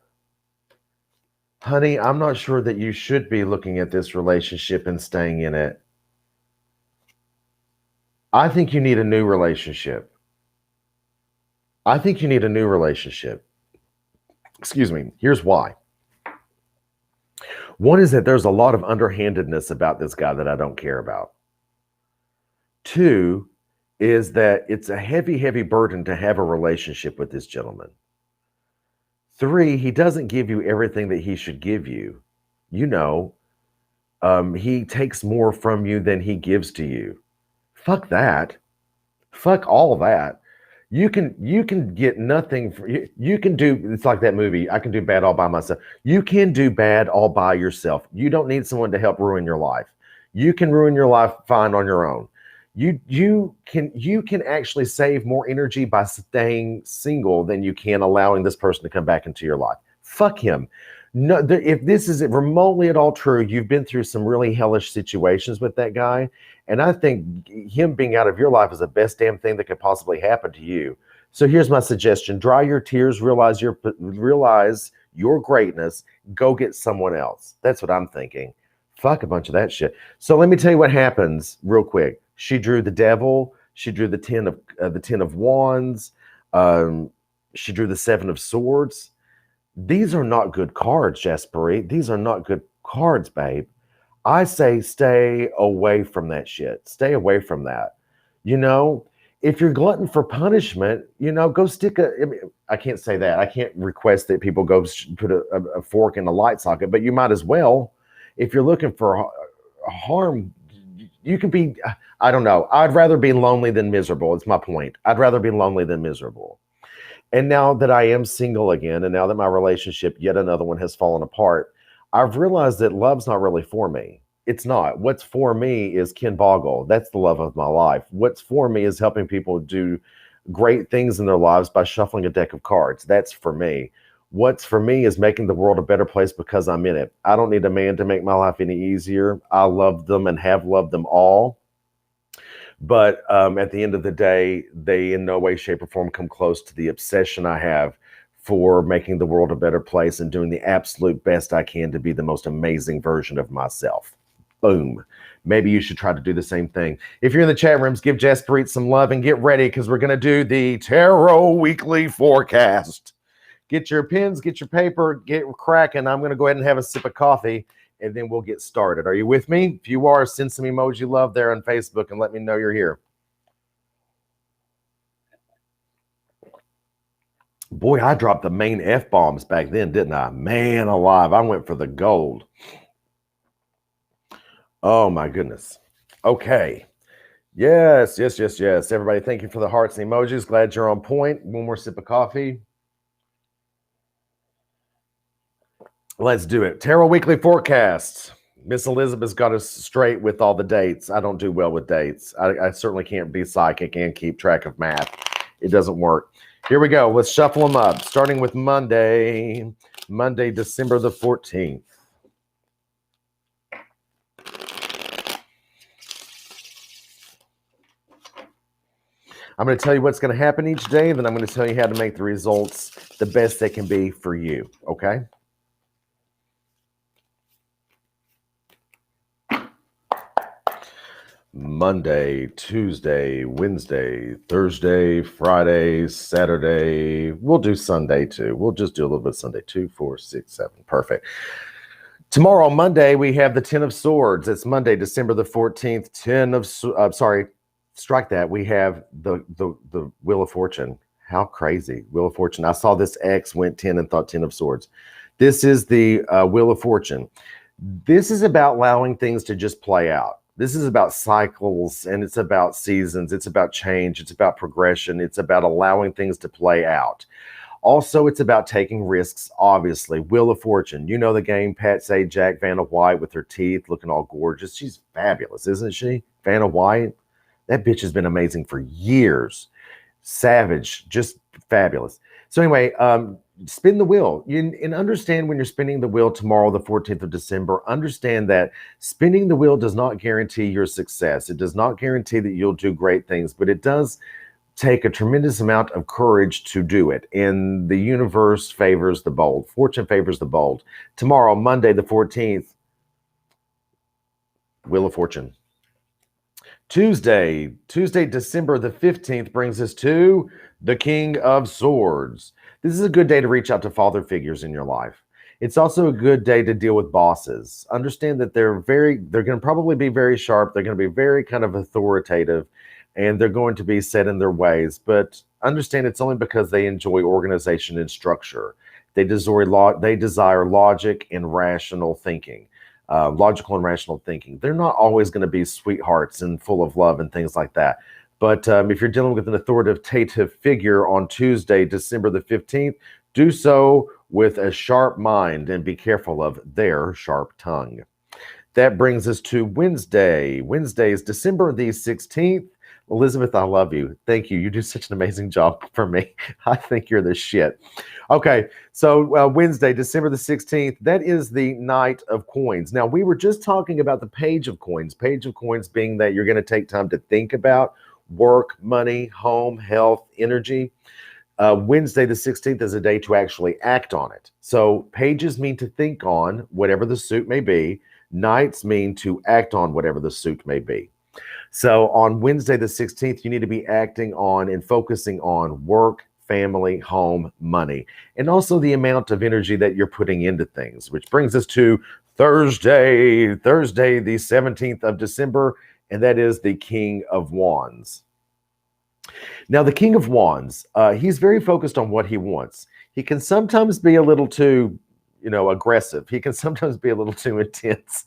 Honey, I'm not sure that you should be looking at this relationship and staying in it. I think you need a new relationship. I think you need a new relationship. Excuse me. Here's why. One is that there's a lot of underhandedness about this guy that I don't care about. Two is that it's a heavy, heavy burden to have a relationship with this gentleman. Three, he doesn't give you everything that he should give you. You know, he takes more from you than he gives to you. Fuck that. Fuck all that. You can get nothing. You can do, it's like that movie, I Can Do Bad All By Myself. You can do bad all by yourself. You don't need someone to help ruin your life. You can ruin your life fine on your own. You can actually save more energy by staying single than you can allowing this person to come back into your life. Fuck him. No, if this is remotely at all true, you've been through some really hellish situations with that guy. And I think him being out of your life is the best damn thing that could possibly happen to you. So here's my suggestion. Dry your tears, realize your greatness, go get someone else. That's what I'm thinking. Fuck a bunch of that shit. So let me tell you what happens real quick. She drew the devil. She drew the 10 of wands. She drew the 7 of swords. These are not good cards, Jasper. These are not good cards, babe. I say stay away from that shit. Stay away from that. You know, if you're glutton for punishment, you know, go stick I can't say that. I can't request that people go put a fork in a light socket, but you might as well. If you're looking for harm, you can be, I don't know. I'd rather be lonely than miserable. It's my point. I'd rather be lonely than miserable. And now that I am single again, and now that my relationship, yet another one, has fallen apart, I've realized that love's not really for me. It's not. What's for me is Ken Boggle. That's the love of my life. What's for me is helping people do great things in their lives by shuffling a deck of cards. That's for me. What's for me is making the world a better place because I'm in it. I don't need a man to make my life any easier. I love them and have loved them all. But at the end of the day, they in no way, shape, or form come close to the obsession I have for making the world a better place and doing the absolute best I can to be the most amazing version of myself. Boom. Maybe you should try to do the same thing. If you're in the chat rooms, give Jasper some love and get ready because we're going to do the Tarot Weekly Forecast. Get your pens, get your paper, get cracking. I'm going to go ahead and have a sip of coffee, and then we'll get started. Are you with me? If you are, send some emoji love there on Facebook and let me know you're here. Boy, I dropped the main F-bombs back then, didn't I? Man alive, I went for the gold. Oh, my goodness. Okay. Yes. Everybody, thank you for the hearts and emojis. Glad you're on point. One more sip of coffee. Let's do it. Tarot Weekly Forecasts. Miss Elizabeth's got us straight with all the dates. I don't do well with dates. I certainly can't be psychic and keep track of math. It doesn't work. Here we go. Let's shuffle them up. Starting with Monday, December the 14th. I'm going to tell you what's going to happen each day, then I'm going to tell you how to make the results the best they can be for you, okay? Monday, Tuesday, Wednesday, Thursday, Friday, Saturday. We'll do Sunday too. We'll just do a little bit of Sunday. 2, 4, 6, 7. Perfect. Tomorrow, Monday, we have the 10 of Swords. It's Monday, December the 14th. 10 of, strike that. We have the Wheel of Fortune. How crazy. Wheel of Fortune. I saw this X went 10 and thought 10 of Swords. This is the Wheel of Fortune. This is about allowing things to just play out. This is about cycles, and it's about seasons. It's about change. It's about progression. It's about allowing things to play out. Also, it's about taking risks, obviously. Wheel of Fortune. You know the game. Pat Sajak, Vanna White with her teeth looking all gorgeous. She's fabulous, isn't she? Vanna White. That bitch has been amazing for years. Savage, just fabulous. So anyway, spin the wheel. And understand when you're spinning the wheel tomorrow, the 14th of December, understand that spinning the wheel does not guarantee your success. It does not guarantee that you'll do great things, but it does take a tremendous amount of courage to do it. And the universe favors the bold. Fortune favors the bold. Tomorrow, Monday, the 14th, Wheel of Fortune. Tuesday, December the 15th brings us to the King of Swords. This is a good day to reach out to father figures in your life. It's also a good day to deal with bosses. Understand that they're going to probably be very sharp. They're going to be very kind of authoritative, and they're going to be set in their ways. But understand it's only because they enjoy organization and structure. They desire logic and rational thinking. Logical and rational thinking. They're not always going to be sweethearts and full of love and things like that. But if you're dealing with an authoritative figure on Tuesday, December the 15th, do so with a sharp mind and be careful of their sharp tongue. That brings us to Wednesday. Wednesday is December the 16th. Elizabeth, I love you. Thank you. You do such an amazing job for me. I think you're the shit. Okay, so Wednesday, December the 16th, that is the Knight of Coins. Now, we were just talking about the Page of Coins. Page of Coins being that you're going to take time to think about work, money, home, health, energy. Wednesday the 16th is a day to actually act on it. So pages mean to think on whatever the suit may be. Knights mean to act on whatever the suit may be. So on Wednesday the 16th, you need to be acting on and focusing on work, family, home, money, and also the amount of energy that you're putting into things, which brings us to Thursday, the 17th of December, and that is the King of Wands. Now, the King of Wands, he's very focused on what he wants. He can sometimes be a little too, aggressive. He can sometimes be a little too intense.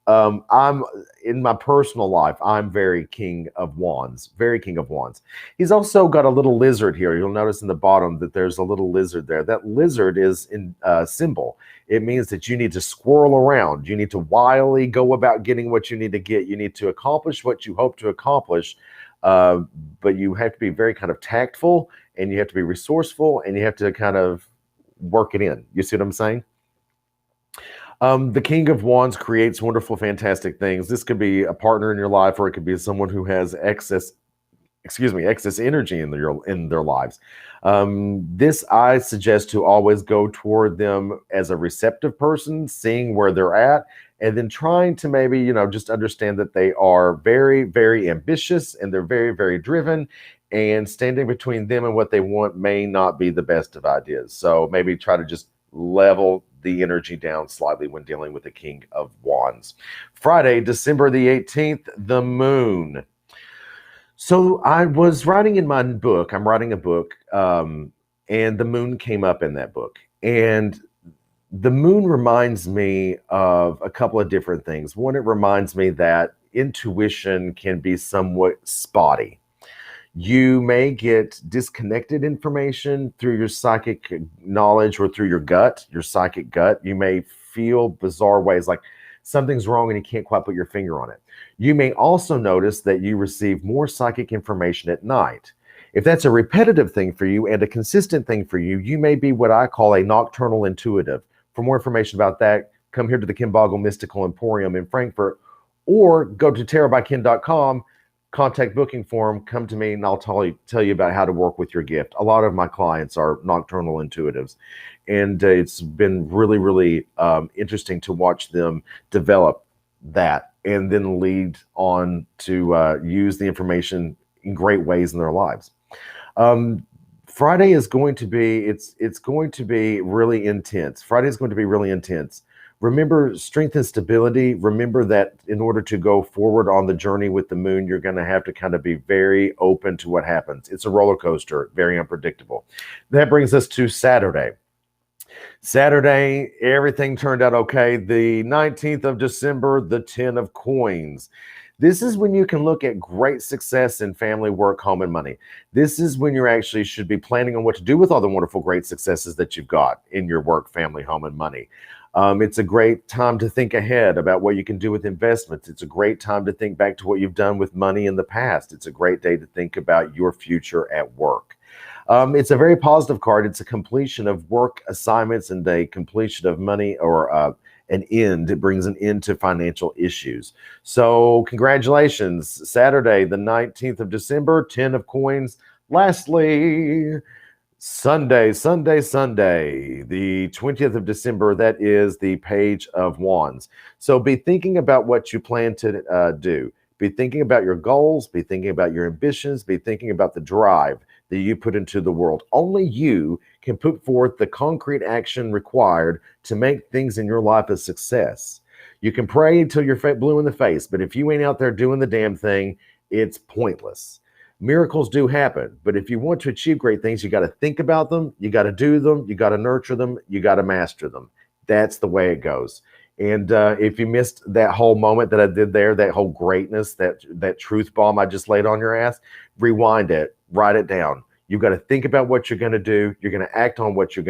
I'm in my personal life, I'm very King of Wands. He's also got a little lizard here. You'll notice in the bottom that there's a little lizard there. That lizard is in symbol. It means that you need to squirrel around. You need to wily go about getting what you need to get. You need to accomplish what you hope to accomplish. But you have to be very kind of tactful, and you have to be resourceful, and you have to kind of work it in. You see what I'm saying? The King of Wands creates wonderful, fantastic things. This could be a partner in your life, or it could be someone who has excess energy in their lives. This I suggest to always go toward them as a receptive person, seeing where they're at, and then trying to maybe, just understand that they are very, very ambitious and they're very, very driven, and standing between them and what they want may not be the best of ideas. So maybe try to just level the energy down slightly when dealing with the King of Wands. Friday, December the 18th, the Moon. So I was writing in my book. I'm writing a book, and the moon came up in that book. And the moon reminds me of a couple of different things. One, it reminds me that intuition can be somewhat spotty. You may get disconnected information through your psychic knowledge or through your psychic gut. You may feel bizarre ways, like something's wrong and you can't quite put your finger on it. You may also notice that you receive more psychic information at night. If that's a repetitive thing for you and a consistent thing for you, you may be what I call a nocturnal intuitive. For more information about that, come here to the Ken Boggle Mystical Emporium in Frankfurt, or go to tarotbyken.com. Contact booking form, come to me, and I'll tell you about how to work with your gift. A lot of my clients are nocturnal intuitives, and it's been really, really interesting to watch them develop that and then lead on to use the information in great ways in their lives. Friday is going to be, it's going to be really intense. Friday is going to be really intense. Remember strength and stability. Remember that in order to go forward on the journey with the moon, you're going to have to kind of be very open to what happens. It's a roller coaster, very unpredictable. That brings us to Saturday. Saturday, everything turned out okay. The 19th of December, the 10 of Coins. This is when you can look at great success in family, work, home, and money. This is when you actually should be planning on what to do with all the wonderful, great successes that you've got in your work, family, home, and money. It's a great time to think ahead about what you can do with investments. It's a great time to think back to what you've done with money in the past. It's a great day to think about your future at work. It's a very positive card. It's a completion of work assignments and a completion of money or an end. It brings an end to financial issues. So congratulations. Saturday, the 19th of December, 10 of coins. Lastly, Sunday, the 20th of December, that is the Page of Wands. So be thinking about what you plan to do. Be thinking about your goals, be thinking about your ambitions, be thinking about the drive that you put into the world. Only you can put forth the concrete action required to make things in your life a success. You can pray until you're blue in the face, but if you ain't out there doing the damn thing, it's pointless. Miracles do happen, but if you want to achieve great things, you got to think about them, you got to do them, you got to nurture them, you got to master them. That's the way it goes. And if you missed that whole moment that I did there, that whole greatness, that truth bomb I just laid on your ass, rewind it, write it down. You got to think about what you're going to do. You're going to act on what you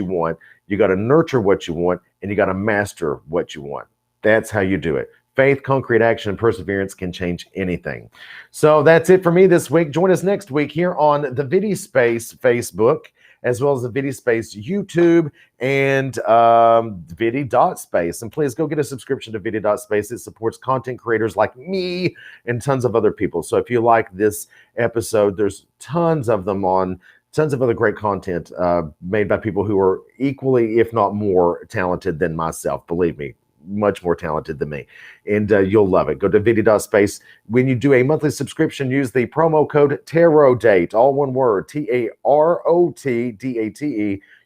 want. You got to nurture what you want, and you got to master what you want. That's how you do it. Faith, concrete action, and perseverance can change anything. So that's it for me this week. Join us next week here on the VidiSpace Facebook, as well as the VidiSpace YouTube and Vidi.space. And please go get a subscription to Vidi.space. It supports content creators like me and tons of other people. So if you like this episode, there's tons of them on tons of other great content made by people who are equally, if not more, talented than myself. Believe me, much more talented than me, and you'll love it. Go to Vidi.space. When you do a monthly subscription, use the promo code TAROTDATE, all one word, TAROTDATE.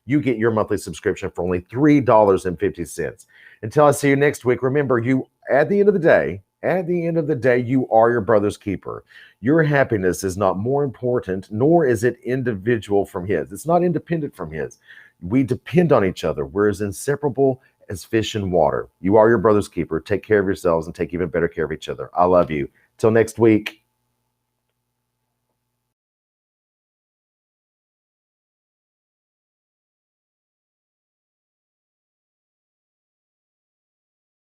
You get your monthly subscription for only $3.50. Until I see you next week, remember, you at the end of the day, you are your brother's keeper. Your happiness is not more important, nor is it individual from his. It's not independent from his. We depend on each other. We're as inseparable as fish in water. You are your brother's keeper. Take care of yourselves and take even better care of each other. I love you. Till next week.